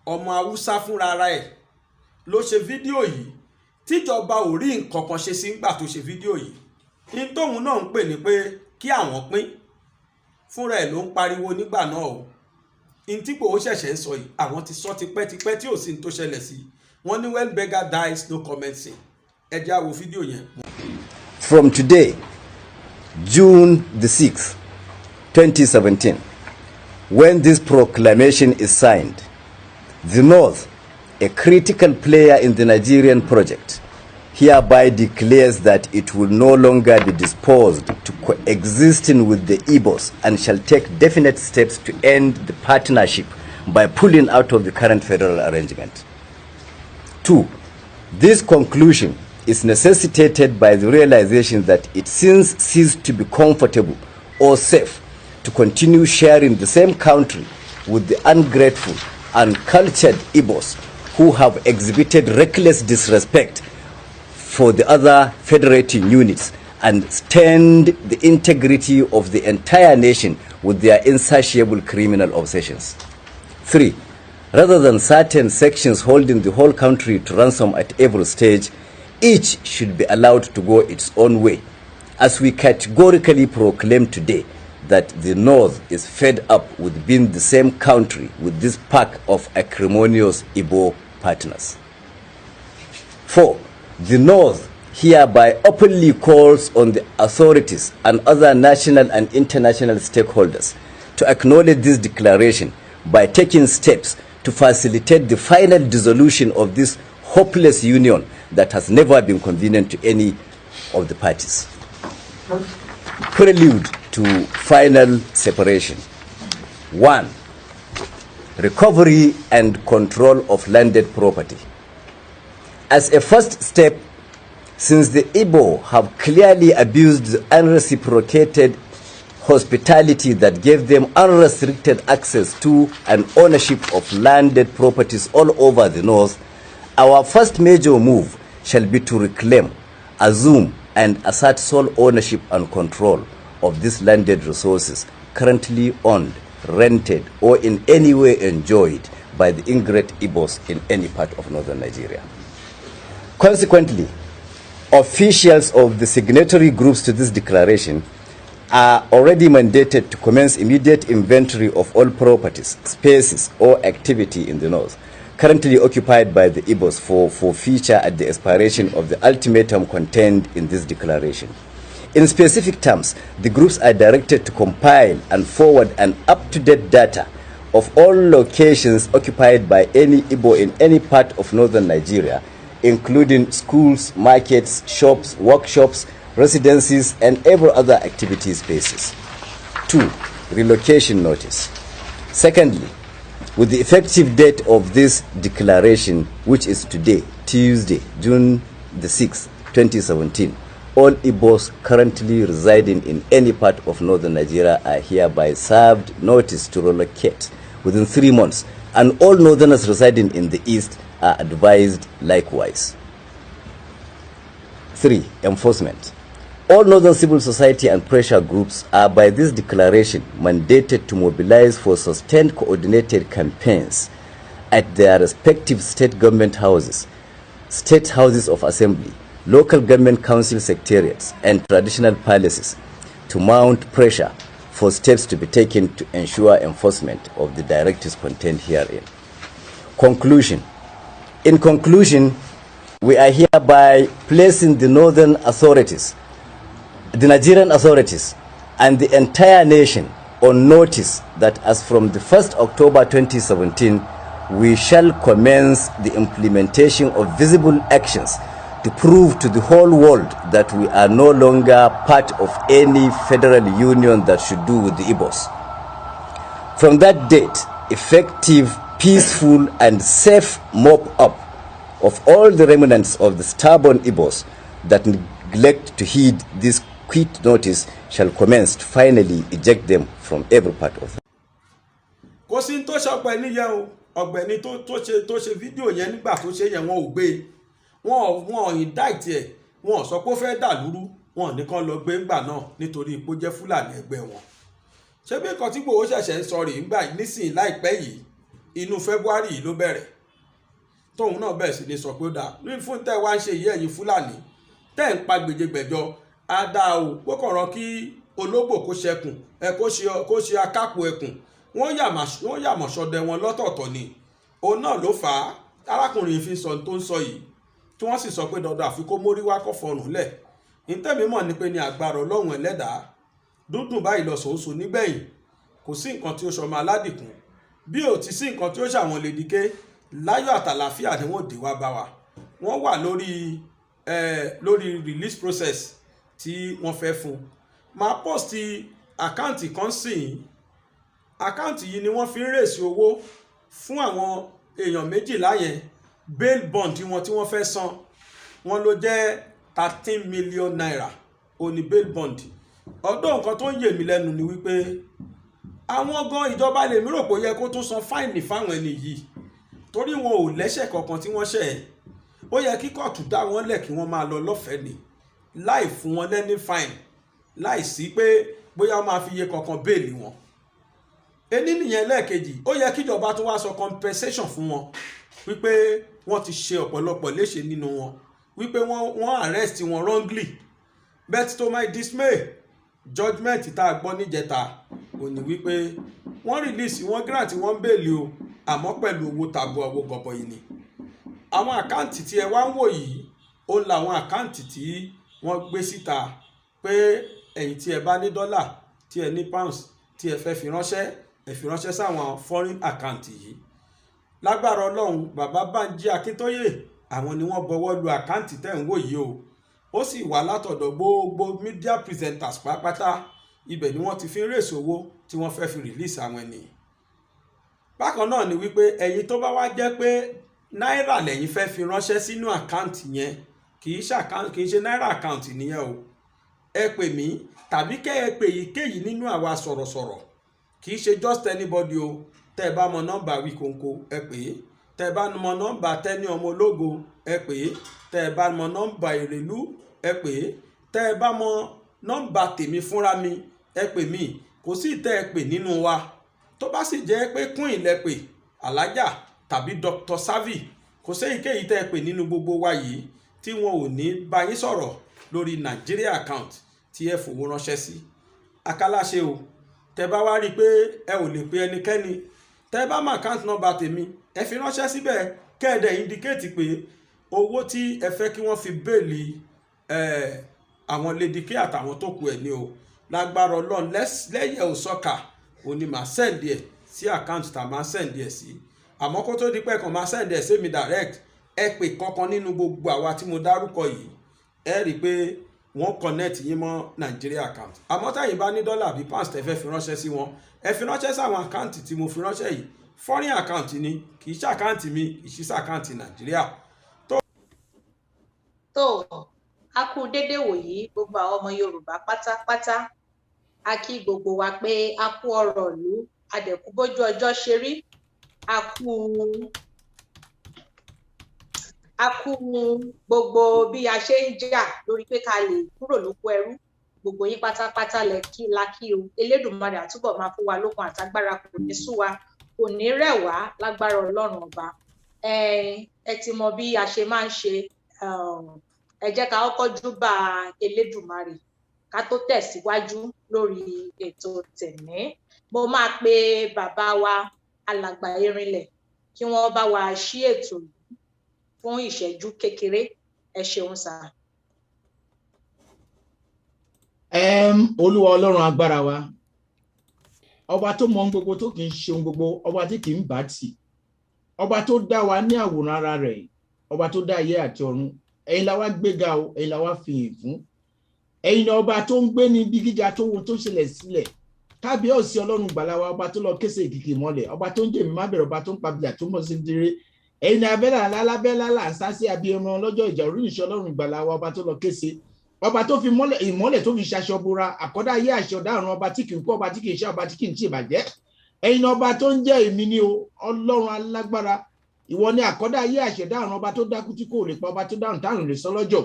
ọmọ Haúsá fúnra ara ẹ̀ ló ṣe fídíò yìí. Tíjọba ò rí nǹkan kan ṣe sí ńgbà tó ṣe fídíò yìí. Ní tóun náà ń pè ní pé kí àwọn pín. Fúnra ẹ̀ ló ń pariwo nígbà náà o. In tí Igboho ṣẹ̀ṣẹ̀ ń sọ yìí, àwọn ti sọ tipẹ́tipẹ́ tí ò sí ní tó ṣẹlẹ̀ sí. Wọ́n ní when beggar dies no commencing. Ẹ jẹ́ á wo fídíò yẹn. From today, June the 6th, 2017, when this proclamation is signed, the North, a critical player in the Nigerian project, hereby declares that it will no longer be disposed to coexisting with the Igbos and shall take definite steps to end the partnership by pulling out of the current federal arrangement. 2. This conclusion is necessitated by the realization that it since ceased to be comfortable or safe to continue sharing the same country with the ungrateful, uncultured Igbos who have exhibited reckless disrespect for the other federating units and stained the integrity of the entire nation with their insatiable criminal obsessions. 3. Rather than certain sections holding the whole country to ransom at every stage, each should be allowed to go its own way, as we categorically proclaim today that the North is fed up with being the same country with this pack of acrimonious Igbo partners. 4. The North hereby openly calls on the authorities and other national and international stakeholders to acknowledge this declaration by taking steps to facilitate the final dissolution of this hopeless union that has never been convenient to any of the parties. Prelude to final separation. 1. Recovery and control of landed property. As a first step, since the Igbo have clearly abused the unreciprocated hospitality that gave them unrestricted access to and ownership of landed properties all over the North, our first major move shall be to reclaim, assume, and assert sole ownership and control of these landed resources currently owned, rented, or in any way enjoyed by the ingrate Igbos in any part of northern Nigeria. Consequently, officials of the signatory groups to this declaration are already mandated to commence immediate inventory of all properties, spaces, or activity in the North currently occupied by the Igbos for forfeiture at the expiration of the ultimatum contained in this declaration. In specific terms, the groups are directed to compile and forward an up-to-date data of all locations occupied by any Igbo in any part of northern Nigeria, including schools, markets, shops, workshops, residencies, and every other activity spaces. 2. Relocation notice. Secondly, with the effective date of this declaration, which is today, Tuesday, June the 6th, 2017, all Igbos currently residing in any part of northern Nigeria are hereby served notice to relocate within 3 months, and all northerners residing in the east are advised likewise. 3. Enforcement. All northern civil society and pressure groups are by this declaration mandated to mobilize for sustained coordinated campaigns at their respective state government houses, state houses of assembly, local government council secretariats, and traditional palaces to mount pressure for steps to be taken to ensure enforcement of the directives contained herein. Conclusion. In conclusion, we are hereby placing the northern authorities, the Nigerian authorities, and the entire nation on notice that as from the 1st October 2017, we shall commence the implementation of visible actions to prove to the whole world that we are no longer part of any federal union that should do with the Igbos. From that date, effective, peaceful, and safe mop-up of all the remnants of the stubborn Igbos that neglect to heed this quit notice shall commence to finally eject them from every part of them. Kò sí tó ṣọpẹ́ níyẹn o, ọ̀gbẹ́ni tó ṣe fídíò yẹn nígbà tó ṣe yẹn wọn ò gbé wọn indict ẹ̀, wọn sọ pé ó fẹ́ dàlúrú, wọn nìkan lọ gbé ńgbà náà nítorí ipò jẹ́ Fúlàní ẹgbẹ́ wọn. Ṣé bí nǹkan tí Ìgbòho ṣẹ̀ṣẹ̀ ń sọ rèé ńgbà nísìnyí láìpẹ́ yìí inú February yìí ló bẹ̀rẹ̀ tóun náà bẹ̀rẹ̀ sí ní sọ pé ó dáa ní fún tẹ́ wá ń ṣe yìí ẹ̀yin Fúlàní tẹ́ ń pa gbèjègbèjọ ada o gbọ́kànràn kí ológbò kó ṣẹkùn kó ṣe akápò ẹkùn wọ́n yàmọ̀ ṣọdẹ wọn lọ́tọ̀ọ̀tọ̀ ni òun náà ló fà á arákùnrin fi sọ tó ń sọ yìí tí wọ́n sì sọ pé dandan àfi kó mórí wá kọ́ fọrùn lẹ̀ ìtẹ́mi mọ̀ ni pé ní agbára Ọlọ́run ẹlẹ́dàá dúdùn báyìí lọ sòóso nígbẹ̀yìn kò sí nǹkan tí ó ṣọmọ aládìkún bí ò ti sí nǹkan tí ó ṣàwọn lédìké láyọ̀ àtàlàfíà ni wọ́n dé wá bá wa wọ́n wà lórí release process tí wọ́n fẹ́ fún máa post àkáǹtì kan sìn àkáǹtì yìí ni wọ́n fi ń rèsì owó fún àwọn èèyàn méjìlá yẹn bail bond tí wọ́n fẹ́ san wọ́n ló jẹ́ 13 million naira ó ní bail bond ọdún nǹkan tó ń yè mí lẹ́nu ni wípé àwọn gan ìjọba lèmi rò pé ó yẹ kó tún san fáìnì fáwọn ẹni yìí torí wọn ò lẹ́ṣẹ̀ kankan tí wọ́n ṣẹ̀ ó yẹ kí kóòtù dá wọn lẹ̀ kí wọ́n máa lọ lọ́fẹ̀ẹ́ ni láì fún wọn lẹ́ni fáìnì láì sí pé bóyá wọ́n máa fi iye kankan béèlì wọn. ení nìyẹn. lẹ́ẹ̀kejì ó yẹ kíjọba tún wá sọ compensation fún wọn wípé wọ́n ti ṣe ọ̀pọ̀lọpọ̀ léṣe nínú wọn wípé wọ́n arrest wọn wrongly but to my dismay judgement tá a gbọ́ níjẹta ò ní wípé wọ́n release wọ́n grant wọ́n béèlì o àmọ́ pẹ̀lú owó tabua owó gọbọi ni. àwọn àkáǹtì tí ẹ wá ń wò yìí ó ń la àwọn àkáǹtì tí wọ́n gbé síta pé ẹ̀yin tí ẹ bá ní dọ́là tí ẹ ní pounds tí ẹ fẹ́ fi ránṣẹ́ sáwọn foreign account yìí. lágbára ọlọ́run bàbá Bánjí Akíntóyè àwọn ni wọ́n bọwọ́ lu àkáǹtì tẹ́ ń wò yìí o ó sì wà látọ̀dọ̀ gbogbo media presenters pátápátá ibẹ̀ ni wọ́n ti fi ń rèsò owó tí wọ́n fẹ́ fi release àwọn ènìyàn. bákan náà ni wípé ẹ̀yin tó bá wá jẹ́ pé náírà lẹ́yìn fẹ́ fi ránṣẹ́ sínú àkáǹtì yẹn kì í ṣe náírà àkáǹtì nìyẹn o ẹ pè mí tàbí kẹ́ ẹ pè èyíkéyìí nínú àwa sọ̀rọ̀sọ̀rọ̀ kì í ṣe just anybody o tẹ́ ẹ bá mọ nọ́mbà Wíkóńkó ẹ pè é tẹ́ ẹ bá mọ nọ́mbà Tẹ́ni ọmọ ológo ẹ pè é tẹ́ ẹ bá mọ nọ́mbà Ìrèlú ẹ pè é tẹ́ ẹ bá mọ nọ́mbà tèmi fúnra mi ẹ pè mí kò sí tẹ́ ẹ pè nínú wa tó bá sì jẹ́ pé Queen lẹ pè Alájà tàbí Dr. Savvy kò sí èyíkéyìí tẹ́ ẹ pè nínú gbogbo wa yìí tí wọn ò ní bá yín sọ̀rọ̀ lórí Nigeria account tí ẹ fowó ránṣẹ́ sí. Akáláṣe o tẹ́ bá wá rí i pé ẹ ò lè pe ẹnikẹ́ni tẹ́ bá mọ account number tèmi ẹ fi ránṣẹ́ síbẹ̀ kẹ́ẹ̀dẹ̀ indicate pé owó tí ẹ fẹ́ kí wọ́n fi béèlì àwọn Lady K àtàwọn tó kù ẹ̀ ní o lágbára Ọlọ́run lẹ́yẹ̀ òsọ́kà òní máa send ẹ̀ sí account tá a máa send ẹ̀ sí àmọ́ kó tó di pé kàn máa send ẹ̀ sí mi direct ẹ pè kankan nínú gbogbo àwa tí mo dárúkọ yìí ẹ rí i pé wọ́n connect yín mọ́ Nigeria account àmọ́ táyìn bá ní dọ́là àbí pounds tẹ́ fẹ́ fi ránṣẹ́ sí wọn ẹ fi ránṣẹ́ sáwọn àkáǹtì tí mo fi ránṣẹ́ yìí foreign account ni kì í ṣe àkáǹtì mi kì í ṣe àkáǹtì Nàìjíríà. tó a kú dédé wòyí gbogbo àwọn ọmọ Yorùbá pátápátá a kí gbogbo wa pé a kú ọrọ̀ ìlú adẹ̀kú bójú ọjọ́ ṣe rí a kú gbogbo bí a ṣe ń jà lórí pé ká lè kúrò lóko ẹrú gbogbo yín pátápátá lákì o Elédùmarè àtúbọ̀ máa fún wa lókun àtagbára kò ní sú wa kò ní rẹ̀ wá lágbára Ọlọ́run ọba ẹ ti mọ bí a ṣe máa ń ṣe ẹ jẹ́ ká kọ́kọ́ júbà Elédùmarè ká tó tẹ̀síwájú lórí ètò tẹ̀mí mo máa pe bàbá wa alàgbà Erinlẹ̀ kí wọ́n bá wa ṣí ètò yìí fún ìṣẹ́jú kékeré ẹ ṣeun sá. Olúwa Ọlọ́run agbára wa ọba tó mọ ohun gbogbo tó kì í ṣe ohun gbogbo ọba tí kì í bá tì ọba tó dá wa ní àwòrán ara rẹ̀ ọba tó dá ayé àti ọ̀run ẹ̀yin la wá gbéga o ẹ̀yin la wá fìyìn fún ẹ̀yin ọba tó ń gbé ní ibi gíga tó wo tó ṣẹlẹ̀ sílẹ̀ kábíyèsí Ọlọ́run gbàlà wa ọba tó lọ kése ìkìkì mọ́lẹ̀ ọba tó ń jẹ́ mi má bẹ̀rẹ̀ ọba tó ń pabìlà tó mọ̀ sí dire ẹ̀yin ni abẹ́là alábẹ́là làṣàṣì abiyamọ lọ́jọ́ ìjà oríṣiríṣi Ọlọ́run gbàlà wa ọba tó lọ kése ọba tó fi ìmọ́lẹ̀ tó fi ṣaṣọ bora àkọ́dá ayé àṣẹ ọ̀daràn ọba tí kì í kú ọba tí kì í ṣe ọba tí kì í ṣe ìbàjẹ́ ẹ̀yin ọba tó ń jẹ́ èmi ni o Ọlọ́run alágbára ìwọ ni àkọ́dá ayé àṣẹ ọ̀daràn ọba tó dákú tí kò lè pa ọba tó dáhùn táàrùn lè sọ lọ́jọ́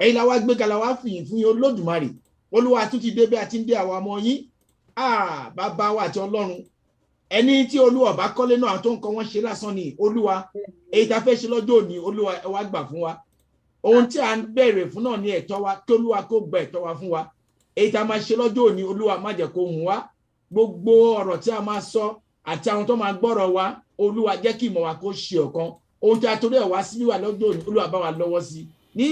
ẹ̀yin la wá gbé kala wá fìyìn fún yín Olódùmarè Olúwa tún ti dé bí a ti ń dé àwa ọmọ yín bàbá wa àti Ọlọ́run ẹni tí Olúwa bá kọ́lé náà tó ń kọ́ wọ́n ṣe lásán ni Olúwa èyí tá fẹ́ ṣe lọ́jọ́ òní Olúwa ẹ wá gbà fún wa ohun tí a ń bẹ̀rẹ̀ fún náà ní ẹ̀tọ́ wa kí Olúwa kó gba ẹ̀tọ́ wa fún wa èyí tá máa ṣe lọ́jọ́ òní Olúwa má jẹ́ kó hùn wá gbogbo ọ̀rọ̀ tí a máa sọ àti àwọn tó máa gbọ́rọ̀ wa Olúwa jẹ́ kí ìmọ̀ wa kó ṣe ọ̀kan ohun tí a torí ẹ̀ wá sí wíwà lọ́jọ́ òní Olúwa bá wa lọ́wọ́ sí ní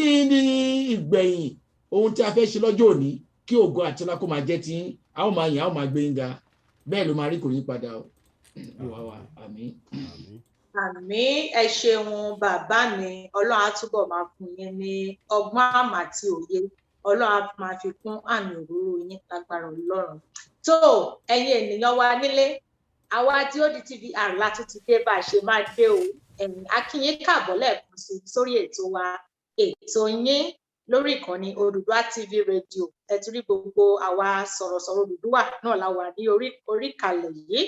ìgbẹ̀yìn ohun tí a fẹ́ ṣe lọ́jọ́ òní kí ògo àti ọlá kó máa jẹ́ tí a ó máa yìn a ó máa gbé yín ga bẹ́ẹ̀ ló máa rí kò ní padà o àmín. Àmín ẹ ṣeun bàbá mi Ọlọ́run á túbọ̀ máa fún yín ní ọgbọ́n àmà àti òye Ọlọ́run á máa fi kún àmì òróró yín lágbára Ọlọ́run. tó ẹ̀yin ènìyàn wa nílé àwa tí ó di TVR láti ti dé bá a ṣe máa dé o a kí yín káàbọ̀ lẹ́ẹ̀kan sí sórí ètò wa ètò yín lórí ìkànnì Odùduwà TV rédíò. Ẹ ti rí gbogbo àwa sọ̀rọ̀sọ̀rọ̀ Odùduwà náà la wà ní orí ìkàlẹ̀ yìí.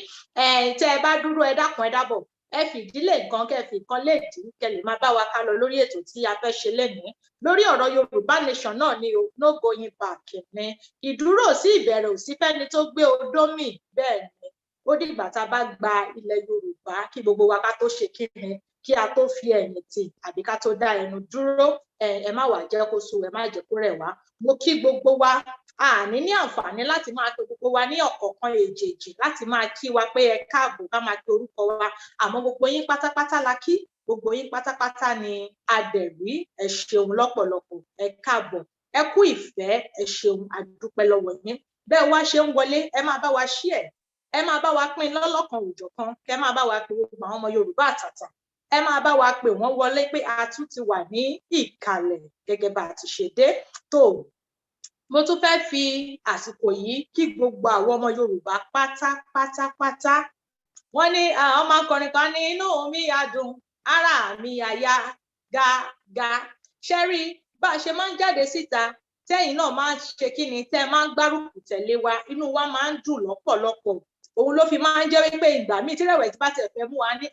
Tẹ́ ẹ bá dúró ẹ dákun ẹ dábọ̀ ẹ fìdílé nǹkan kẹ́ fi nǹkan lè dín kẹ́ lè máa bá wa ká lọ lórí ètò tí a fẹ́ ṣe lénìí lórí ọ̀rọ̀ Yorùbá nation náà ni o, no going back ni. Ìdúró sí ìbẹ̀rẹ̀ ò sí fẹ́ni tó gbé odó mì, bẹ́ẹ̀ ni ó dìgbà tá a bá gba ilẹ̀ Yorùbá kí gbogbo wa ká tó ṣe kíni kí a tó fi ẹ̀yìn tì àbí ká tó dá ẹnu dúró. Ẹ má wá jẹ́ kó sú ẹ má jẹ́ kó rẹ̀ wá. Mo kí gbogbo wa àní ní àǹfààní láti máa pe gbogbo wa ní ọ̀kọ̀ọ̀kan èjèèjì láti máa kí wa pé ẹ káàbọ̀ ká máa pe orúkọ wa, àmọ́ gbogbo yín pátápátá la kí, gbogbo yín pátápátá ni a dẹ̀ rí. Ẹ ṣeun lọ́pọ̀lọpọ̀, ẹ káàbọ̀, ẹ kú ìfẹ́, ẹ ṣeun, a dúpẹ́ lọ́wọ́ yín. Bẹ́ẹ̀ wá ṣe ń wọlé ẹ máa bá wa share, ẹ máa bá wa pín lọ́lọ́kan òjọ̀kan, kẹ máa bá wa pe gbogbo àwọn ọmọ Yorùbá àtàtà, ẹ máa bá wa pè wọ́n wọlé pé a tún ti wà ní ìkàlẹ̀ gẹ́gẹ́ bá a ti ṣe dé. Tó mo tún fẹ́ fi àsìkò yìí kí gbogbo àwọn ọmọ Yorùbá pátápátápátá. Wọ́n ní ọmọ akọrin kan ní inú mi á dùn ara mi á yá gágá. Ṣé rí bá a ṣe máa ń jáde síta tẹ́yìn náà máa ń ṣe kí ni tẹ́ máa ń gbárùkù tẹ̀lé wa, inú wa máa ń dùn lọ́pọ̀lọpọ̀. Òun ló fi máa ń jẹ́ wípé ìgbà míì tí rẹ̀wẹ̀sì bá tẹ̀ fẹ́ mú wa ní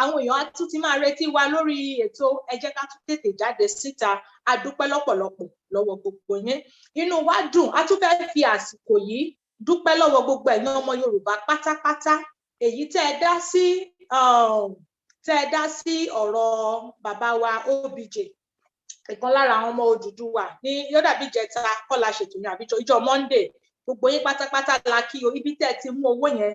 àwọn èèyàn á tún ti máa retí wa lórí ètò ẹ jẹ́ ká tún tètè jáde síta. A dúpẹ́ lọ́pọ̀lọpọ̀ lọ́wọ́ gbogbo yín, inú wa dùn. A tún fẹ́ fi àsìkò yìí dúpẹ́ lọ́wọ́ gbogbo ẹ̀yin ọmọ Yorùbá pátápátá èyí tẹ́ ẹ dá sí ọ̀rọ̀ bàbá wa OBJ, ìkan lára àwọn ọmọ Odùduwà ní yóò dàbí ìjẹta kọ́la ṣètò ní àbíjọ ìjọ Monday. Gbogbo yín pátápátá la kí o, ibi tẹ́ ẹ ti mú owó yẹn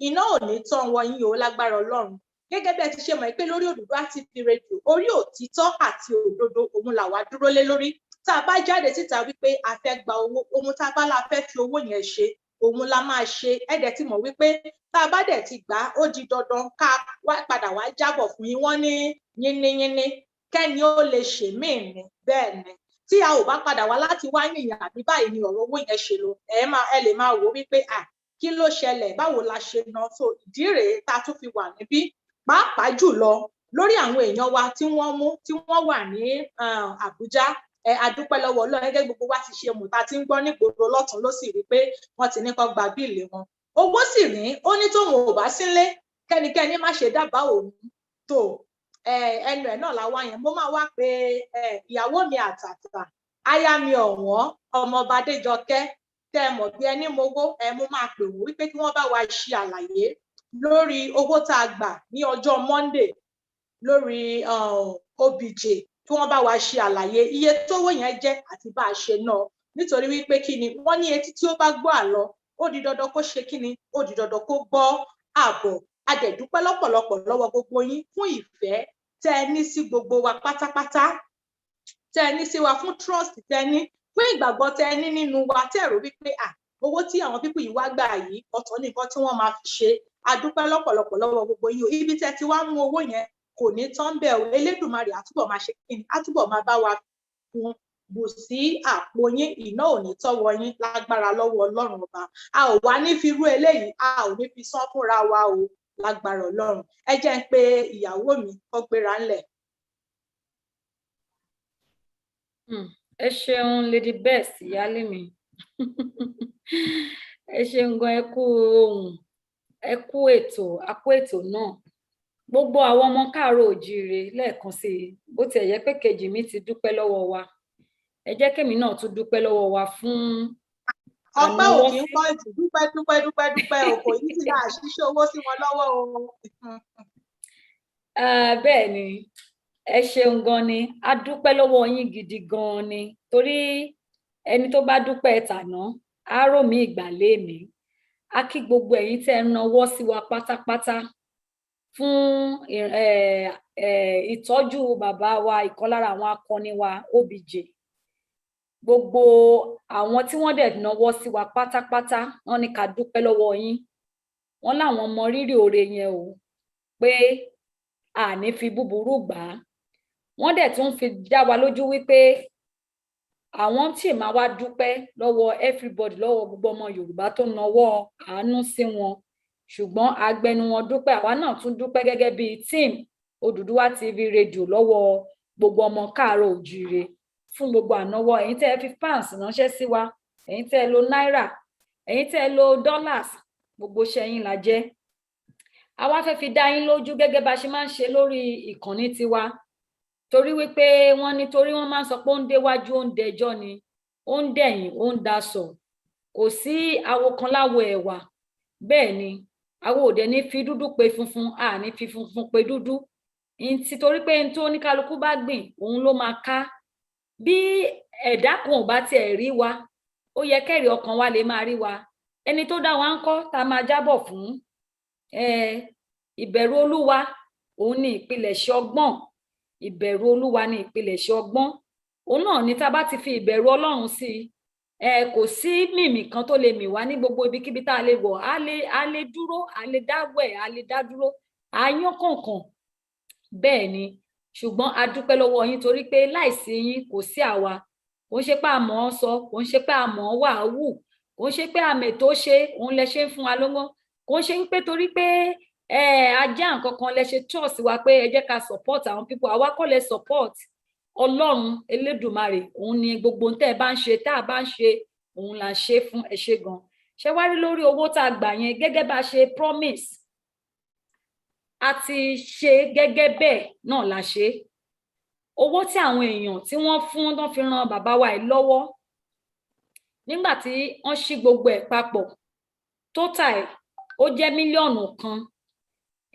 iná ò ní tán wọ yín o lágbára Ọlọ́run. Gẹ́gẹ́ bí ẹ ti ṣe mọ̀ pé lórí Odùduwà TV rédíò orí òtítọ́ àti òdodo òun làwa dúró lé lórí. Tá a bá jáde síta wípé a fẹ́ gba owó, ohun tá a bá la fẹ́ fi owó yẹn ṣe òun la máa ṣe. Ẹ dẹ̀ ti mọ̀ wípé tá a bá dẹ̀ ti gbà ó di dandan ká wá padà wá jábọ̀ fún yín. Wọ́n ní yínníyínní kẹ́ni ó lè ṣe míì ni, bẹ́ẹ̀ ni tí a ò bá padà wá láti wá yìnyín àbí báyìí ni ọ̀rọ̀ owó yẹn ṣe lọ ẹ lè máa wò wípé kí ló ṣẹlẹ̀, báwo la ṣe ná. So ìdí rèé tá a tún fi wà níbí, pàápàá jùlọ lórí àwọn èèyàn wa tí wọ́n wà ní Àbújá. A dúpẹ́ lọ́wọ́ Ọlọ́run gẹ́gẹ́ gbogbo wa ti ṣe mọ̀ tá a ti ń gbọ́ nígboro lọ́tún ló sì rí pé wọ́n ti ní kó gba bíìlì wọn. Owó sì rí ó ní tóun ò bá sílé kẹ́nikẹ́ni má ṣe dábàá òun. Tó ẹnu ẹ̀ náà la wá yẹn. Mo máa wá pé ìyàwó mi àtàtà, aya mi ọ̀wọ́n, ọmọọba Adéjọkẹ́, tẹ́ ẹ mọ̀ bí ẹni mowó mo máa pè wọ́n wípé kí wọ́n bá wa ṣe àlàyé lórí owó tá a gbà ní ọjọ́ Monday lórí OBJ, kí wọ́n bá wa ṣe àlàyé iye tówó yẹn jẹ́ àti bá a ṣe náà. Nítorí wípé kí ni wọ́n ní etí tí ó bá gbọ́ àlọ ó di dandan kó ṣe kí ni, ó di dandan kó gbọ́ àbọ̀. A dẹ̀ dúpẹ́ lọ́pọ̀lọpọ̀ lọ́wọ́ gbogbo yín fún ìfẹ́ tẹ́ ẹ ní sí gbogbo wa pátápátá, tẹ́ ẹ ní sí wa, fún trust tẹ́ ẹ ní, fún ìgbàgbọ́ tẹ́ ẹ ní nínú wa, tẹ́ ẹ rò wípé owó tí àwọn pípù yìí wá gbà yìí ọ̀tọ̀ ní nǹkan tí wọ́n máa fi ṣe. A dúpẹ́ lọ́pọ̀lọpọ̀ lọ́wọ́ gbogbo yín o. Ibi tẹ́ ti wá mú owó yẹn kò ní tán bẹ́ẹ̀ o. Elédùmarè àtúbọ̀ máa ṣe kíni, àtúbọ̀ máa bá wa fún bù sí àpò yín, iná ò ní tọ́wọ́ yín lágbára lọ́wọ́ Ọlọ́run ọba. A ò wá ní fi rú eléyìí, a ò ní fi san fúnra wa o lágbára Ọlọ́run. Ẹ jẹ́ ń pe ìyàwó mi kó gbéra ńlẹ̀. Ẹ ṣeun Lady Best ìyálé mi. Ẹ ṣeun gan, ẹ kú ohùn, ẹ kú ètò, a kú ètò náà. Gbogbo àwọn ọmọ káàárọ̀ oòjíire lẹ́ẹ̀kan sí i, bó tiẹ̀ yẹ pé kejì mi ti dúpẹ́ lọ́wọ́ wa, ẹ jẹ́ kémi náà tún dúpẹ́ lọ́wọ́ wa fún ọpẹ́ ò kí ń pọ̀ jù. Dúpẹ́ òkò yìí ti dá àṣìṣe owó sí wọn lọ́wọ́ o. Bẹ́ẹ̀ ni ẹ ṣeun gan ni, a dúpẹ́ lọ́wọ́ yín gidi gan ni, torí ẹni tó bá dúpẹ́ tàná á rò mí ìgbàlé mi. A kí gbogbo ẹ̀yin tẹ́ ẹ náwó sí wa pátápátá fún ìtọ́jú bàbá wa, ìkan lára àwọn akọni wa OBJ. Gbogbo àwọn tí wọ́n dẹ̀ náwó sí wa pátápátá wọ́n ní ká dúpẹ́ lọ́wọ́ yín. Wọ́n láwọn mọ rírì oore yẹn o, pé àní fi búburú gbà á. Wọ́n dẹ̀ tún fi dá wa lójú wípé àwọn tí máa wá dúpẹ́ lọ́wọ́ everybody, lọ́wọ́ gbogbo ọmọ Yorùbá tó náwó àánú sí wọn, ṣùgbọ́n agbẹnu wọn dúpẹ́, àwa náà tún dúpẹ́ gẹ́gẹ́ bíi team Odùduwà TV rédíò lọ́wọ́ gbogbo ọmọ káàárọ̀ oòjíire fún gbogbo ànáwọ́, ẹ̀yin tẹ́ ẹ fi pounds ránṣẹ́ sí wa, ẹ̀yin tẹ́ ẹ lo náírà, ẹ̀yin tẹ́ ẹ lo dollars, gbogbo iṣẹ́ yín la jẹ́. Àwa fẹ́ fi dá yín lójú gẹ́gẹ́ bá ṣe máa ń ṣe lórí ìkànnì tiwa, torí wípé wọ́n nítorí wọ́n máa ń sọ pé ó ń déwájú ó ń dẹjọ́ ni, ó ń dẹ̀yìn ó ń daṣọ, kò sí awo kan láwo ẹ̀wà, bẹ́ẹ̀ ni awo òde ní fi dúdú pe funfun, a ní fi funfun pe dúdú, nítorí pé n tó oníkálukú bá gbìn òun ló máa ká. Bí ẹ̀dá kan ò bá tiẹ̀ rí wa, ó yẹ kẹ́rì ọkàn wa lè máa rí wa. Ẹni tó dá wa ń kọ́ tá a máa jábọ̀ fún. Ìbẹ̀rù Olúwa òun ni ìpilẹ̀ṣẹ̀ ọgbọ́n, ìbẹ̀rù Olúwa ni ìpilẹ̀ṣẹ̀ ọgbọ́n. Òun náà ni tá a bá ti fi ìbẹ̀rù Ọlọ́run sí i, kò sí mìmì kan tó lè mì wá ní gbogbo ibikíbi tá a lè wọ̀, a lè dúró, a lè dá wẹ̀, a lè dá dúró, a yán kọ̀ọ̀kan. Bẹ́ẹ̀ ni, ṣùgbọ́n a dúpẹ́ lọ́wọ́ yín torí pé láìsí yín kò sí àwa. Kò ń ṣe pé a mọ̀ ọ́ sọ, kò ń ṣe pé a mọ̀ ọ́ wà á wù, kò ń ṣe pé àmì tó ṣe òun lẹ ṣe ń fún wa lọ́wọ́, kò ń ṣe pé torí pé ajá nǹkan kan lẹ ṣe trust wa pé ẹ jẹ́ ká support àwọn people. Àwa kọ́ lẹ support. Ọlọ́run Elédùmarè òun ni gbogbo tẹ́ ẹ bá ń ṣe, tá a bá ń ṣe òun là ń ṣe fún. Ẹ ṣé gan. Ṣé wá rí lórí owó tá a gbà yẹn gẹ́gẹ́ bá ṣe promise, a ti ṣe gẹ́gẹ́ bẹ́ẹ̀ náà la ṣe. Owó tí àwọn èèyàn tí wọ́n fún tán fi ran bàbá wa yìí lọ́wọ́, nígbà tí wọ́n ṣí gbogbo ẹ̀ papọ̀, total ó jẹ́ mílíọ̀nù kan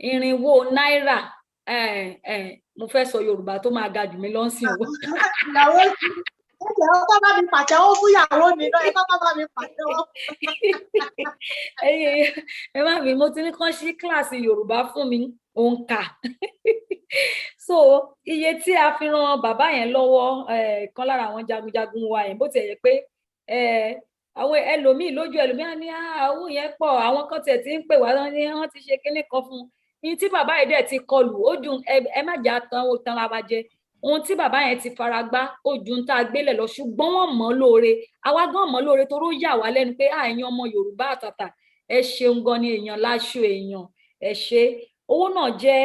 irinwó náírà. Mo fẹ́ sọ Yorùbá tó máa ga jù mí lọ sí owó. Ìyàwó ọkọ bá mi pàtẹ́wọ́ fún ìyàwó mi náà, ẹ kọ́kọ́ bá mi pàtẹ́wọ́. Ẹ má bí mo ti ní kán ṣí kíláàsì Yorùbá fún mi òǹkà. So iye tí a fi ran bàbá yẹn lọ́wọ́, kan lára àwọn jagunjagun wa yẹn, bó ti yẹ pé àwọn ẹlòmíì lójú ẹlòmíì á ní owó yẹn pọ̀, àwọn kan tiẹ̀ ti ń pè wá ní wọ́n ti ṣe kinní kan fún un. Ní tí bàbá yẹn dẹ̀ ti kọlù ó ju ẹ má jà tán ra wa jẹ, ohun tí bàbá yẹn ti fara gbá ó ju ń tá a gbélé lọ, ṣùgbọ́n wọ́n mọ̀ ọ́ lóore, àwa gan mọ̀ ọ́ lóore torí ó yà wá lẹ́nu pé ẹ̀yin ọmọ Yorùbá àtàtà ẹ ṣeun gan ni, èèyàn láṣọ èèyàn, ẹ ṣe. Owó náà jẹ́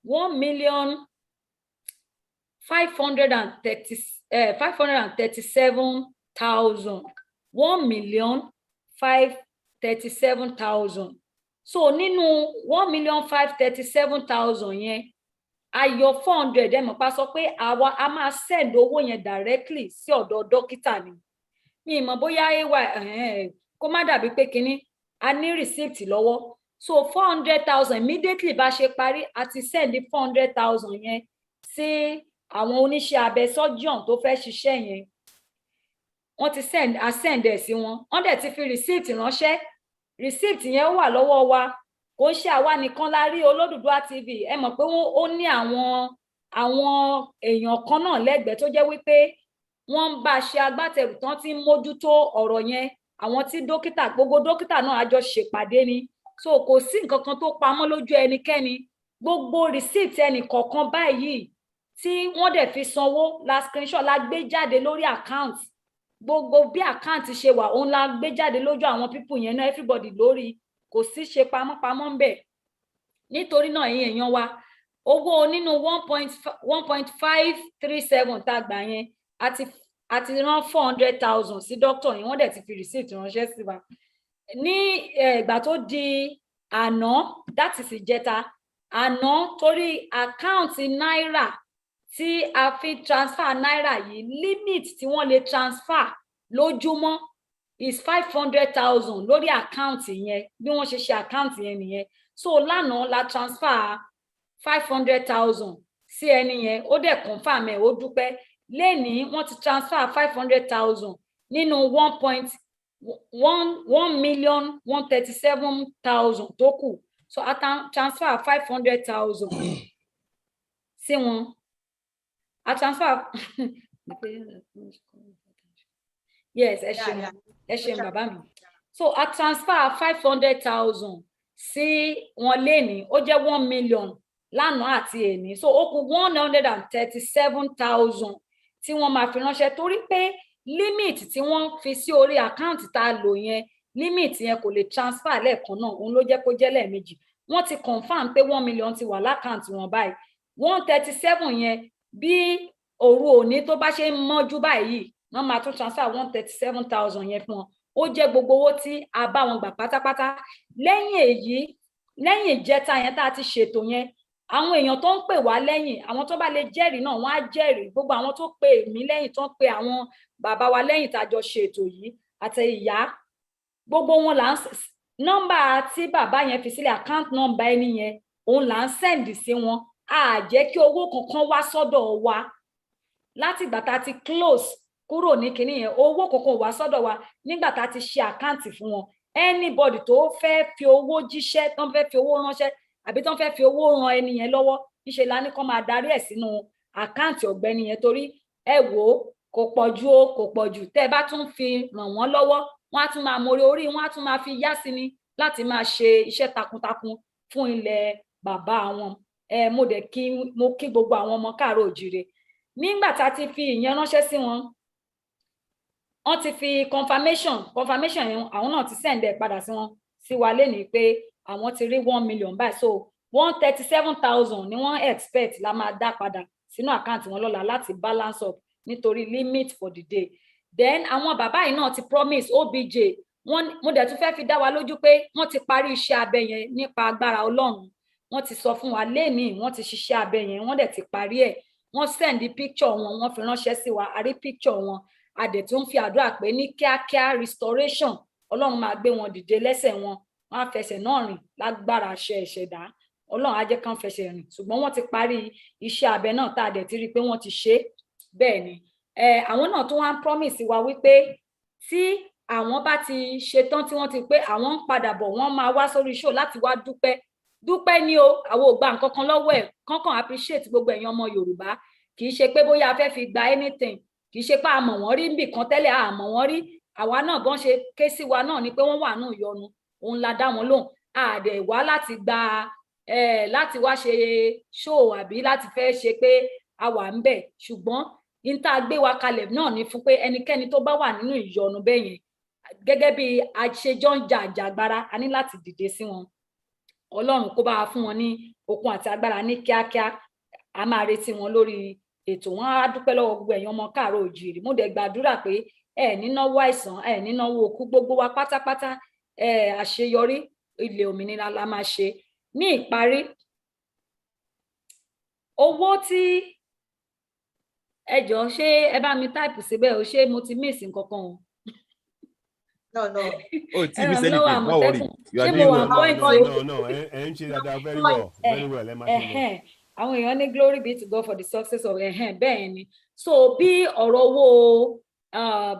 1,537,000, 1,537,000. So nínú 1,537,000 yẹn, ayọ̀ 400 ẹ mọ̀ pa sọ pé àwa a máa send owó yẹn directly sí ọ̀dọ̀ dókítà ni. Mi mọ̀ bóyá kó má dàbí pé kinní a ní receipt lọ́wọ́. So 400,000 immediately bá ṣe parí a ti send 400,000 yẹn sí àwọn oníṣẹ́ abẹ surgeon tó fẹ́ ṣiṣẹ́ yẹn. Wọ́n ti send ẹ̀ sí wọn, wọ́n dẹ̀ ti fi receipt ránṣẹ́. Receipt yẹn wà lọ́wọ́ wa, kò ń ṣe àwa nìkan la rí Olódùduwà TV. Ẹ mọ̀ pé ó ní àwọn èèyàn kan náà lẹ́gbẹ̀ẹ́ tó jẹ́ wípé wọ́n ń bá ṣe agbátẹrù tán tí ń mójútó ọ̀rọ̀ yẹn. Àwọn tí gbogbo dókítà náà á jọ ṣèpàdé ni. So kò sí nǹkan kan tó pamọ́ lójú ẹnikẹ́ni. Gbogbo receipt ẹnì kọ̀ọ̀kan báyìí tí wọ́n dẹ̀ fi sanwó la screenshot la gbé jáde lórí account. Gbogbo bí àkáǹtì ṣe wà òun la gbé jáde lójú àwọn people yẹn náà, everybody lórí, kò sí ṣe pamọ́pamọ́ ń bẹ̀. Nítorí náà ẹ̀yin èèyàn wa, owó nínú 1.537 tá a gbà yẹn àti rán 400,000 sí dókítà yẹn, wọ́n dẹ̀ ti fi receipt ránṣẹ́ sí wa. Ní ìgbà tó di àná, that is ìjẹta àná, torí àkáǹtì náírà tí a fi transfer náírà yìí, limit tí wọ́n lè transfer lójúmọ́ is 500,000 lórí àkáǹtì yẹn, bí wọ́n ṣe àkáǹtì yẹn nìyẹn. So lánàá la transfer 500,000 sí ẹni yẹn, ó dẹ̀ confirm ẹ̀, ó dúpẹ́. Lénìí wọ́n ti transfer 500,000 nínú 1,137,000 tó kù. So a transfer 500,000 sí wọn. A transfer yes, ẹ ṣeun bàbá mi. So a transfer 500,000 sí wọn lénìí, ó jẹ́ 1 million lánàá àti èní. So ó kù 137,000 tí wọ́n máa fi ránṣẹ́, torí pé limit tí wọ́n fi sí orí àkáǹtì tá a lò yẹn, limit yẹn kò lè transfer lẹ́ẹ̀kan náà, òun ló jẹ́ kó jẹ́ lẹ́ẹ̀mejì. Wọ́n ti confirm pé 1 million ti wà lákáǹtì wọn báyìí. 137 yẹn bí òru òní tó bá ṣe ń mọ́jú báyìí wọ́n máa tún transfer 137,000 yẹn fún wọn. Ó jẹ́ gbogbo owó tí a bá wọn gbà pátápátá. Lẹ́yìn èyí, lẹ́yìn ìjẹta yẹn tá a ti ṣètò yẹn, àwọn èèyàn tó ń pè wá lẹ́yìn, àwọn tó bá lè jẹ́rìí náà wọ́n á jẹ́rìí. Gbogbo àwọn tó pè mí lẹ́yìn, tó ń pè àwọn bàbá wa lẹ́yìn tá a jọ ṣètò yìí àti ìyá, gbogbo wọn là ń nọ́mbà tí bàbá yẹn fi sílẹ̀, account number ẹni yẹn, òun là ń send sí wọn. A jẹ́ kí owó kankan wá sọ́dọ̀ wa láti ìgbà tá a ti close kúrò ní kinní yẹn, owó kankan wá sọ́dọ̀ wa nígbà tá a ti ṣe àkáǹtì fún wọn. Anybody tó fẹ́ fi owó jíṣẹ́, tó fẹ́ fi owó ránṣẹ́ àbí tó fẹ́ fi owó ran ẹni yẹn lọ́wọ́, níṣe la ní kó máa darí ẹ̀ sínú àkáǹtì ọ̀gbẹ́ni yẹn, torí ẹ wò ó kò pọ̀ jù ó, kò pọ̀ jù. Tẹ́ ẹ bá tún fi ràn wọ́n lọ́wọ́, wọ́n á tún máa mọre orí, wọ́n á tún máa fi yá sí ni láti máa ṣe iṣẹ́ takuntakun fún ilẹ̀ bàbá wọn. Mo kí gbogbo àwọn ọmọ káàárọ̀ òjíire. Nígbà tá a ti fi ìyẹn ránṣẹ́ sí wọn, wọ́n ti fi confirmation yẹn, àwọn náà ti send ẹ̀ padà sí wọn sí wa lénìí pé àwọn ti rí 1 million báyìí. So 137,000 ni wọ́n expect la máa dá padà sínú àkáǹtì wọn lọ́la láti balance up nítorí limit for the day. Then àwọn bàbá yìí náà ti promise OBJ, mo dẹ̀ tún fẹ́ fi dá wa lójú pé wọ́n ti parí iṣẹ́ abẹ yẹn nípa agbára Ọlọ́run. Wọ́n ti sọ fún wa lénìí, wọ́n ti ṣiṣẹ́ abẹ yẹn, wọ́n dẹ̀ ti parí ẹ̀. Wọ́n send picture wọn, wọ́n fi ránṣẹ́ sí wa, a rí picture wọn. A dẹ̀ tún fi àdúrà pé ní kíákíá restoration Ọlọ́run máa gbé wọn dìde lẹ́sẹ̀ wọn. Wọ́n á fẹsẹ̀ náà rìn lágbára àṣẹ ìṣẹ̀dá. Ọlọ́run á jẹ́ kán fẹsẹ̀ rìn. Ṣùgbọ́n wọ́n ti parí iṣẹ́ abẹ náà tá a dẹ̀ ti rí i pé wọ́n ti ṣe é. Bẹ́ẹ̀ ni àwọn náà tún wá ń promise wa wípé tí àwọn bá ti ṣetán, tí wọ́n ti pé àwọn ń padà bọ̀, wọ́n máa wá sórí show láti wá dúpẹ́ ní o. àwọn ò gba nǹkan kan lọ́wọ́ ẹ̀, kankan appreciate gbogbo ẹ̀yin ọmọ Yorùbá. Kì í ṣe pé bóyá a fẹ́ fi gba anything, kì í ṣe pé a mọ̀ wọ́n rí níbì kan tẹ́lẹ̀, a mọ̀ wọ́n rí. Àwa náà gan ṣe ké sí wa náà ni pé wọ́n wà nù ìyọnu, òun la dá wọn lóhùn. A dẹ̀ wá láti gba láti wá ṣe show àbí láti fẹ́ ṣe pé a wà ń bẹ̀. Ṣùgbọ́n n tá a gbé wa kalẹ̀ náà ni fún pé ẹnikẹ́ni tó bá wà nínú ìyọnu bẹ́ẹ̀ yẹn, gẹ́gẹ́ bí àṣejọ́ ń jà àjàgbara, a ní láti dìde sí wọn. Ọlọ́run kó bá wa fún wọn ní okun àti agbára ní kíákíá. A máa retí wọn lórí ètò. Wọn á dúpẹ́ lọ́wọ́ gbogbo ẹ̀yin ọmọ káàárọ̀ òjíire. Mo dẹ̀ gbàdúrà pé nínáwó àìsàn, nínáwó okú, gbogbo wa pátápátá àṣeyọrí ilẹ̀ òmìnira la máa ṣe. Ní ìparí, owó tí ẹ jọ̀ọ́ ṣé ẹ bá mi táìpù síbẹ̀ o, ṣé mo ti miss nǹkan kan o? No. Oh, TV said it. No worry. You are doing well. No. And she did that very well. Very well. Àwọn èèyàn ní glory be to God for the success of bẹ́ẹ̀ ni. So bí ọ̀rọ̀ owó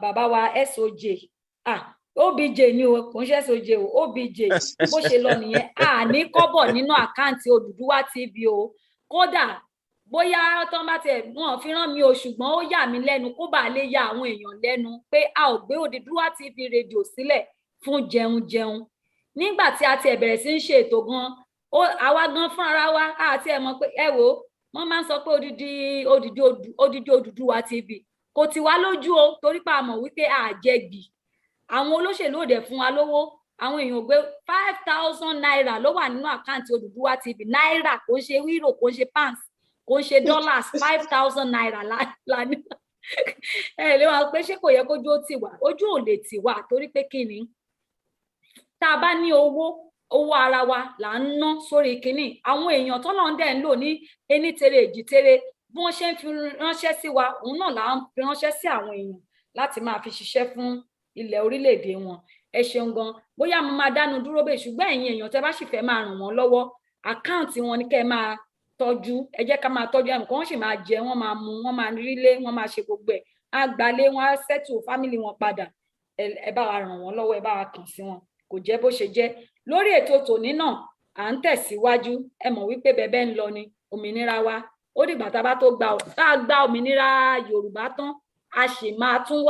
bàbá wa SOJ, OBJ ni o, kò ń ṣe SOJ o, OBJ bó ṣe lọ nìyẹn. Ní kọ́bọ̀ nínú àkáǹtì Odùduwà TV o. Kódà bóyá tó bá tiẹ̀ wọ́n fi rán mi o, ṣùgbọ́n ó yà mí lẹ́nu kó bàa lè ya àwọn èèyàn lẹ́nu pé a ò gbé Odùduwà TV rédíò sílẹ̀ fún jẹun. Nígbà tí a tiẹ̀ bẹ̀rẹ̀ sí ń ṣe ètò gan, àwa gan fún ara wa àti ẹ̀ mọ̀ pé wọ́n máa ń sọ pé odidi Odùduwà TV kò tì wá lójú o, torí pé a mọ̀ wípé àjẹgbì àwọn olóṣèlú òde fún wa lówó. Àwọn èèyàn gbé 5,000 naira ló wà nínú àkáǹtì Odùduwà TV, náírà, kò ń ṣe euro, kò ń ṣe pounds, kò ń ṣe dollars. 5,000 naira la ní. Lè wá pé ṣé kò yẹ kójú ó tì wá? Ojú ò lè tì wá, torí pé kí ni, tá a bá ní owó ara wa là ń ná sórí kínní. Àwọn èèyàn tó lọ́n dẹ̀ ń lò ní ení tere èjì tere, bí wọ́n ṣe ń fi ránṣẹ́ sí wa, òun náà là ń fi ránṣẹ́ sí àwọn èèyàn láti máa fi ṣiṣẹ́ fún ilẹ̀ orílẹ̀-èdè wọn. Ẹ ṣeun gan. Bóyá mo máa dánu dúró bẹ́ẹ̀, ṣùgbọ́n ẹ̀yin èèyàn tẹ́ bá sì fẹ́ máa ràn wọ́n lọ́wọ́, àkáǹtì wọn ni kẹ́ ẹ máa tọ́jú. Ẹ jẹ́ ká máa tọ́jú ẹ̀mí kan, wọ́n sì máa jẹ, wọ́n máa mu, wọ́n máa rílé, wọ́n máa ṣe gbogbo ẹ̀. Á gbalé, wọ́n á settle family wọn padà. Ẹ bá wa ràn wọ́n lọ́wọ́, ẹ bá wa kàn sí wọn. Kò jẹ́ bó ṣe jẹ́. Lórí ètò tòní náà à ń tẹ̀síwájú. Ẹ mọ̀ wípé bẹ̀bẹ̀ ń lọ ni òmìnira wa. Ó dìgbà tá a bá tó gba òmìnira Yorùbá tán, a sì máa tún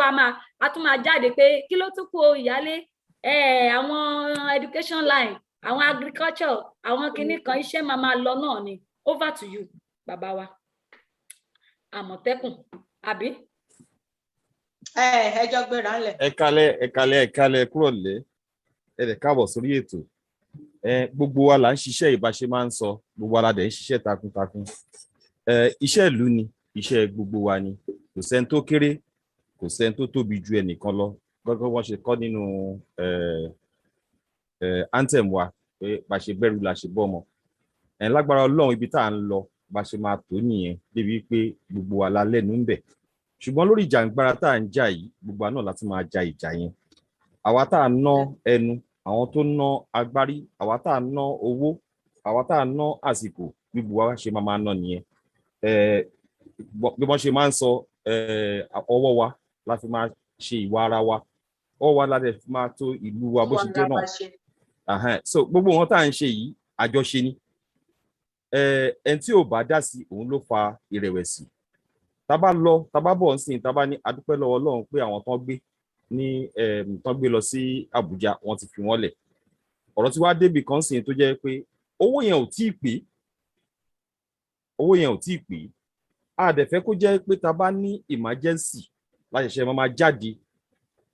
máa jáde pé kí ló tún kù ìyálé, àwọn education line, àwọn agriculture, àwọn kinní kan, iṣẹ́ máa lọ náà ni. Over to you, bàbá wa. Àmọ̀tẹ́kùn, àbí? Ẹjọ́ gbéra ńlẹ̀. Ẹ kálẹ̀ kúrò lé. Ẹ dẹ̀ káàbọ̀ sórí ètò. Gbogbo wa là ń ṣiṣẹ́ ìbáṣe máa ń sọ, gbogbo wa la dẹ̀ ń ṣiṣẹ́ takuntakun. Iṣẹ́ ìlú ni, iṣẹ́ gbogbo wa ni kò sẹ́ni tó kéré kò sẹ́ni tó tóbi ju ẹnìkan lọ gẹ́gẹ́ wọ́n ṣe kọ́ nínú anthem wa pé bá ṣe bẹ̀rù la ṣe bọ́mọ lágbára Ọlọ́run ibi tá à ń lọ bá ṣe máa tó nìyẹn débi pé gbogbo wa la lẹ́nu ń bẹ̀ ṣùgbọ́n lórí ìjàngbara tá à ń jà yìí gbogbo wa náà láti máa ja ìjà yẹn àwa tá à ń ná ẹnu àwọn tó ná agbárí àwa tá à ń ná owó àwa tá à ń ná àsìkò gbogbo wa ṣe máa ná nìyẹn bí wọ́n ṣe máa ń sọ ọwọ́ wa la fi máa ṣe ìwà ara wa ọwọ́ wa la dẹ̀ fi máa tó ìlú wa bó ṣe jẹ́ náà so gbogbo wọn tá à ń ṣe yìí àjọṣe ni ẹni tí ò bá dá sí òun ló fa ìrẹ̀wẹ̀sì tá bá lọ tá bá bọ̀ ń sìn tá bá ní adúpẹ́ lọ́wọ́ Ọlọ́run pé àwọn tán gbé lọ sí Àbújá wọ́n ti fi wọ́n lẹ̀ ọ̀rọ̀ tí wàá débì kan sìn tó jẹ́ pé owó yẹn ò tíì pé a dẹ̀ fẹ́ kó jẹ́ pé tá bá ní emergency láṣẹṣẹ máa jáde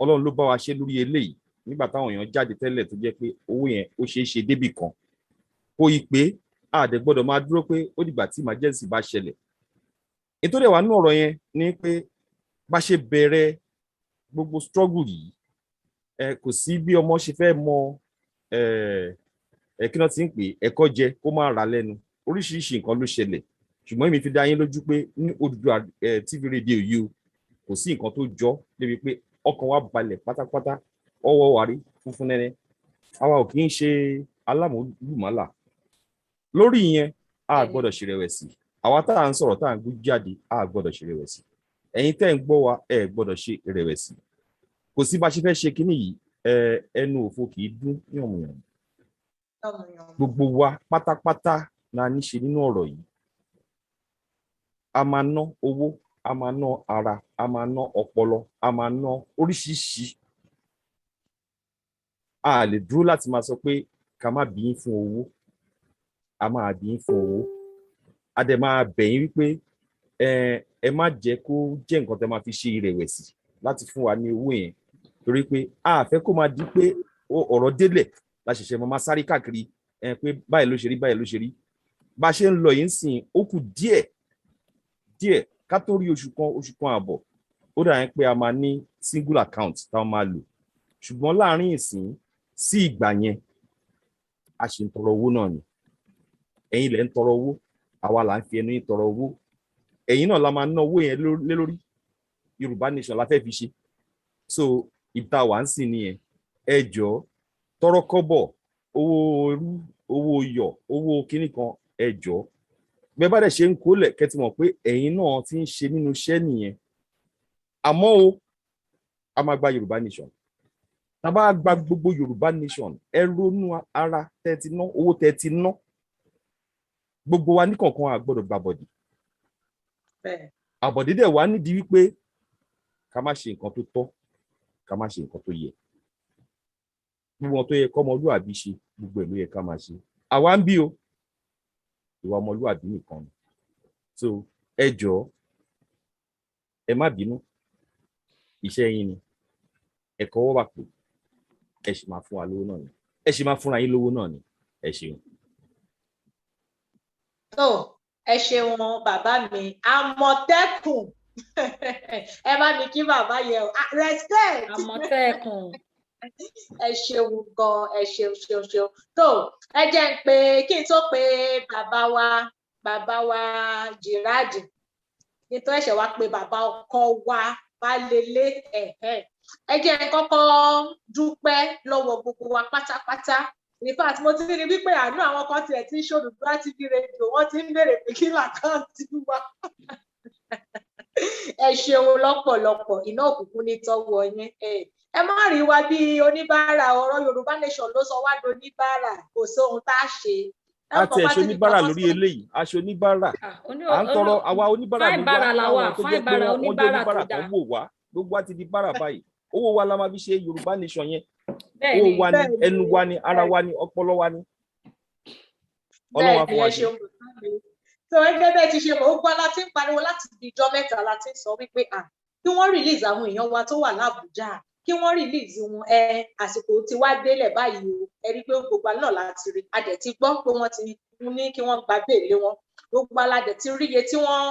Ọlọ́run ló bá wa ṣe lórí eléyìí nígbà táwọn èèyàn jáde tẹ́lẹ̀ tó jẹ́ pé owó yẹn ó ṣeé ṣe débì kan kó yí pé a dẹ̀ gbọ́dọ̀ máa dúró pé ó dìgbà tí emergency bá ṣẹlẹ̀ nítorí wà nínú ọ̀rọ̀ yẹn ni pé bá ṣe bẹ̀rẹ̀ gbogbo struggle yìí kò sí bí ọmọ ṣe fẹ́ mọ kí wọ́n ti ń pè ẹ̀kọ́ jẹ kó má ra lẹ́nu oríṣiríṣi nǹkan ló ṣẹlẹ̀ ṣùgbọ́n èmi fi dá yín lójú pé ní Odùduwà TV rédíò yìí kò sí nǹkan tó jọ débi pé ọkàn wa balẹ̀ pátápátá ọwọ́ wa rí funfun nẹ́nẹ́ àwa ò kì í ṣe alámúlùmálà lórí yẹn a gbọ́dọ̀ ṣèrèwẹ̀sì àwa tá à ń sọ̀rọ̀ tá à ń gbé jáde a gbọ́dọ̀ ṣèrèwẹ̀sì ẹ̀yin tẹ́ ń gbọ́ wa ẹ gbọ́dọ̀ ṣe ìrẹ̀wẹ̀sì kò sí bá ṣe fẹ́ ṣe kínní yìí ẹnu òfo kì í dún yànmùyàn gbogbo wa pátápátá la ní ṣe nínú ọ̀rọ̀ yìí a máa ná owó a máa ná ara a máa ná ọpọlọ a máa ná oríṣiríṣi a lè dúró láti máa sọ pé ká má bí yín fún owó a máa bí yín fún owó a dẹ̀ máa bẹ̀ yín wípé ẹ má jẹ́ kó jẹ́ nǹkan tẹ́ máa fi ṣe ìrẹ̀wẹ̀sì láti fún wa ní owó yẹn torí pé a fẹ́ kó máa di pé ọ̀rọ̀ délẹ̀ la ṣẹ̀ṣẹ̀ máa sáré káàkiri pé báyìí ló ṣe rí báyìí ló ṣe rí bá a ṣe ń lọ yìí ń sìn ó kù díẹ̀ ká tó rí oṣù kan àbọ̀ ó dà yẹn pé a máa ní single account táwọn máa lò ṣùgbọ́n láàárín ìsìn sí ìgbà yẹn a ṣe ń tọrọ owó náà ni ẹ̀yin lẹ ń tọrọ owó àwa là ń fi ẹnu yín tọrọ owó ẹ̀yin náà la máa ná owó yẹn lé lórí Yorùbá nation la fẹ́ fi ṣe so ìta wà ń sìn nìyẹn ẹ jọ̀ọ́ tọrọ kọ́bọ̀ owó ẹrú owó yọ owó kinní kan ẹ jọ̀ọ́ bẹ́ẹ̀ bá dẹ̀ ṣe ń kólẹ̀ kẹ́tì mọ̀ pé ẹ̀yin náà ti ń ṣe nínú iṣẹ́ nìyẹn àmọ́ o a máa gba Yorùbá nation tá a bá gba gbogbo Yorùbá nation ẹ ronú ara tẹ́ ti ná owó tẹ́ ti ná gbogbo wa ní kọ̀ọ̀kan a gbọ́dọ̀ gba bọ̀dì àbọ̀dì dẹ̀ wá nídìí wípé ká má ṣe nǹkan tó tọ́ ká má ṣe nǹkan tó yẹ gbogbo wọn tó yẹ kọ́mọlúàbí ṣe gbogbo ẹ̀ ló yẹ ká máa ṣe àwa ń bí o ìwà ọmọlúàbí nìkan ni so ẹ jọ̀ọ́ ẹ má bínú iṣẹ́ yín ni ẹ kọ́wọ́ wà pé ẹ sì máa fún wa lówó náà ni ẹ sì máa fúnra yín lówó náà ni ẹ ṣeun. tó ẹ ṣeun bàbá mi Àmọ̀tẹ́kùn ẹ bá mi kí bàbá yẹ o respect Àmọ̀tẹ́kùn ẹ ṣeun gan ẹ ṣeun tó ẹ jẹ́ ń pé kí n tó pe bàbá wa Jìráàdì kí n tó ẹ̀ṣẹ̀ wá pé bàbá ọkọ wa Balele ẹ jẹ́ ń kọ́kọ́ dúpẹ́ lọ́wọ́ gbogbo wa pátápátá in fact mo ti rí wípé àánú àwọn kan tiẹ̀ tí ń ṣòdùdúrà TV rédíò wọ́n ti ń béèrè pé kí làkáǹtì wa ẹ ṣeun lọ́pọ̀lọpọ̀ iná òkùnkùn ní tọ́wọ́ yín ẹ má rí wa bí oníbàárà ọ̀rọ̀ Yorùbá nation ló sọ wá di oníbàárà kò sóhun tá a ṣe. a ti ẹ̀ṣọ́ oníbàárà lórí eléyìí aṣọ oníbàárà à ń tọrọ àwa oníbàárà ló wá àwọn tó jẹ́ pé wọ́n jẹ́ oníbàárà tó wò wá gbogbo àti di bàárà báyìí owó wa la máa fi ṣe Yorùbá nation yẹn owó wa ni ẹnu wa ni ara wa ni ọpọlọ wa ni Ọlọ́run á fún wa ṣe. tó ẹgbẹ́ bẹ́ẹ̀ ti ṣe mọ̀ ó gbọ́ láti ń pariwo láti di ijọ́ mẹ́ta láti ń sọ wípé kí wọ́n release àwọn èèyàn wa tó wà l'Àbújá kí wọ́n release wọn àsìkò tí wá délẹ̀ báyìí o ẹ rí i pé gbogbo àná láti rí adẹ̀ ti gbọ́ pé wọ́n ti ní kí wọ́n gba béèlì wọn gbogbo aládẹ̀ ti rí iye tí wọ́n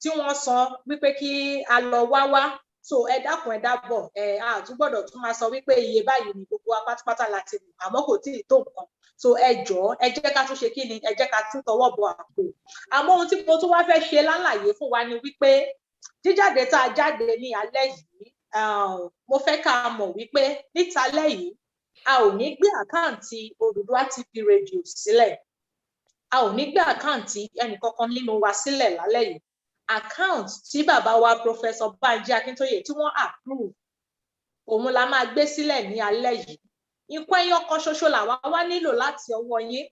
tí wọ́n sọ wípé kí a lọ wá so ẹ dákun ẹ dábọ̀ a tún gbọ́dọ̀ tún máa sọ wípé iye báyìí ni gbogbo wa pátápátá láti mú àmọ́ kò tí ì tó nǹkan so ẹ jọ̀ọ́ ẹ jẹ́ ká tún ṣe kí ni ẹ jẹ́ ká tún tọwọ́ bọ àpò àmọ́ ohun tí mo tún wá fẹ́ ṣe lálàyé fún wa ni wípé jíjáde tá a jáde ní alẹ́ yìí mo fẹ́ ká mọ̀ wípé níta lẹ́yìn a ò ní gbé àkáǹtì Odùduwà TV Radio sílẹ̀ a ò ní gbé àkáǹtì ẹnìkankan nínú wa sílẹ̀ lálẹ́ yìí account tí bàbá wa Professor Banji Akintoye tí wọ́n approve òun la máa gbé sílẹ̀ ní alẹ́ yìí nǹkan ẹyọ kan ṣoṣo làwa wá nílò láti ọwọ́ yín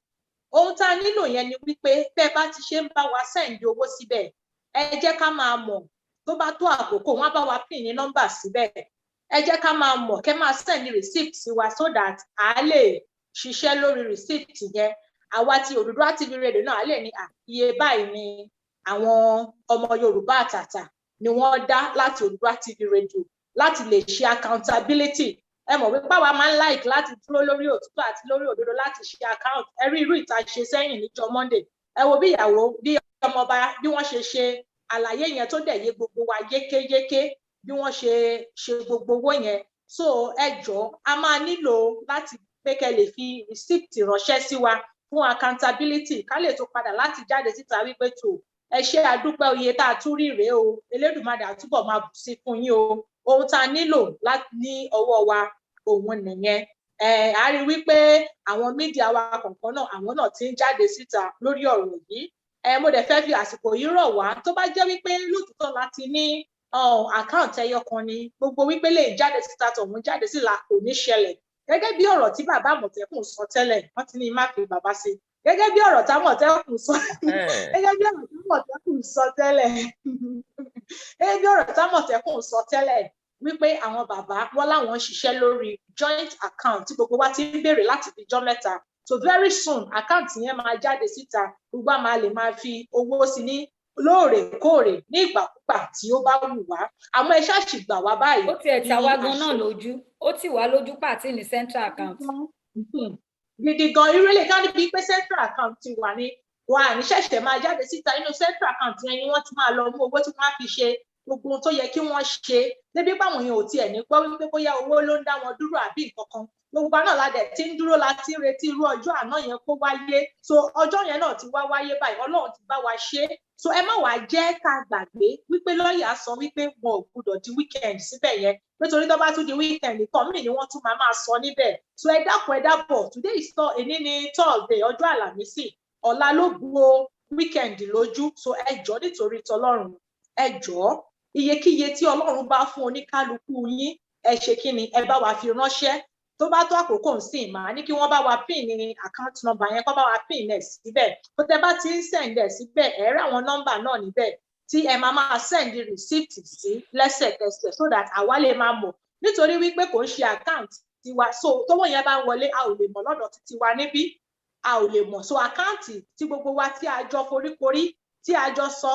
ohun tá a nílò yẹn ni wípé bẹ́ẹ̀ bá ti ṣe ń bá wa send owó síbẹ̀ ẹ jẹ́ ká máa mọ̀ tó bá tó àkókò wọ́n bá wa pin ní nọ́mbà síbẹ̀ ẹ jẹ́ ká máa mọ̀ kẹ́ máa send receipt sí wa so that a lè ṣiṣẹ́ lórí receipt yẹn àwa tí Odùduwà TV Radio náà a lè ní iye báyìí ni àwọn ọmọ Yorùbá àtàtà ni wọ́n dá láti Odùduwà TV Radio láti lè ṣe accountability ẹ mọ̀ wípé àwa máa ń like láti dúró lórí òtítọ́ àti lórí òdodo láti ṣe account ẹ rí irú ìta ṣe sẹ́yìn níjọ́ Monday ẹ wo bí ìyàwó bí ọmọọba bí wọ́n ṣe àlàyé yẹn tó dẹ̀ yé gbogbo wa yékéyéké bí wọ́n ṣe gbogbo owó yẹn so ẹ jọ̀ọ́ a máa nílò láti pé kẹ́ lè fi receipt ránṣẹ́ sí wa fún accountability ká lè tó padà láti jáde síta wípé tó ẹ ṣe àdúpẹ́ oye tá a tún rí rèé o Elédùmarè àtúbọ̀ máa bù sí fún yín o ohun tá a nílò láti ní ọwọ́ wa òun nìyẹn a rí wípé àwọn mídíà wa kọ̀ọ̀kan náà àwọn náà ti ń jáde síta lórí ọ̀rọ̀ yìí mo dẹ̀ fẹ́ fi àsìkò yìí rọ̀ wá tó bá jẹ́ wípé lóòótọ́ láti ní àkáǹtì ẹyọ kan ni gbogbo wípé lè jáde síta tọ̀hún jáde síta kò ní ṣẹlẹ̀ gẹ́gẹ́ bí ọ̀rọ̀ tí bàbá Àmọ̀tẹ́kùn sọ tẹ́lẹ̀ wọ́n ti ní má fi bàbá sí gẹ́gẹ́ bí ọ̀rọ̀ támọ̀tẹ́kùn sọ gẹ́gẹ́ bí ọ̀rọ̀ támọ̀tẹ́kùn sọ tẹ́lẹ̀ gẹ́gẹ́ bí ọ̀rọ̀ támọ̀tẹ́kùn sọ tẹ́lẹ̀ wípé àwọn bàbá wọn láwọn ń ṣiṣẹ́ lórí joint account tí gbogbo wa ti ń béèrè láti fi jọ́ mẹ́ta so very soon account yẹn máa jáde síta gbogbo a máa lè máa fi owó sí ní lóòrèkóòrè ní ìgbàkúgbà tí ó bá wù wá àmọ́ ẹ ṣáà sì gbà wá báyìí. ó tiẹ̀ tí àwa gan náà lójú ó tì wá lójú pàtí ní central account. gidi gan irele ká níbi pé central account ti wà ní wà ní ṣẹ̀ṣẹ̀ máa jáde síta inú central account yẹn ni wọ́n ti máa lọ mú owó tí wọ́n á fi ṣe gbogbo ohun tó yẹ kí wọ́n ṣe débi báwọn èèyàn ò tiẹ̀ ní gbọ́ wípé bóyá owó ló ń dá wọn dúró àbí nǹkan kan gbogbo náà la dẹ̀ ti ń dúró láti retí irú ọjọ́ àná yẹn kó wáyé so ọjọ́ yẹn náà ti wá wáyé báyìí Ọlọ́run ti bá wa ṣe so ẹ má wàá jẹ́ ká gbàgbé wípé lọ́ọ̀yà sọ wípé wọn ò gbúdọ̀ di weekend síbẹ̀ yẹn nítorí tó bá tún di weekend nìkan míì ni wọ́n tún máa sọ níbẹ̀ so ẹ dákun ẹ dábọ̀ today is èní ni Thursday ọjọ́ Àlàmísì ọ̀la ló bu weekend lójú so ẹ jọ̀ọ́ nítorí tọlọ́run ẹ jọ̀ọ́ iyekíye tí Ọlọ́run bá fún oníkálukú yín ẹ ṣe kí ni ẹ bá wa fi ránṣẹ́ tó bá tó àkókò nsìn máa ní kí wọ́n bá wa pin ní account number yẹn kó bá wa pin ẹ̀ síbẹ̀ tó tẹ bá ti ń send ẹ̀ síbẹ̀ ẹ rí àwọn nọ́mbà náà níbẹ̀ tí ẹ máa send receipt sí lẹ́sẹ̀kẹsẹ̀ so that àwa lè máa mọ̀ nítorí wípé kò ń ṣe account tiwa so tówó yẹn bá ń wọlé a ò lè mọ̀ lọ́dọ̀ títí wa níbí a ò lè mọ̀ so àkáǹtì tí gbogbo wa tí a jọ foríkorí tí a jọ sọ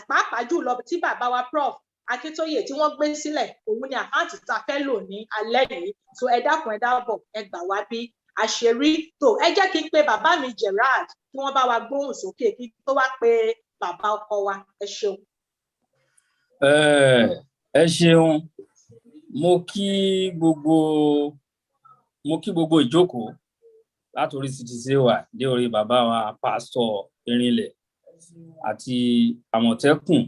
pàápàá jùlọ tí bàbá wa Prof Akíntóyè tí wọ́n gbé sílẹ̀ òun ni àkáǹtì tá a fẹ́ lò ní alẹ́ yìí so ẹ dákun ẹ dábọ̀ ẹ gbà wá bí àṣírí tó ẹ jẹ́ kí n pe bàbá mi Gerard kí wọ́n bá wa gbóhùn sókè kí tó wá pe bàbá ọkọ wa ẹ ṣeun. ẹ ṣeun mo kí gbogbo ìjókòó látòrí CTCY dé orí bàbá wa pásítọ̀ Erinlẹ̀ àti Àmọ̀tẹ́kùn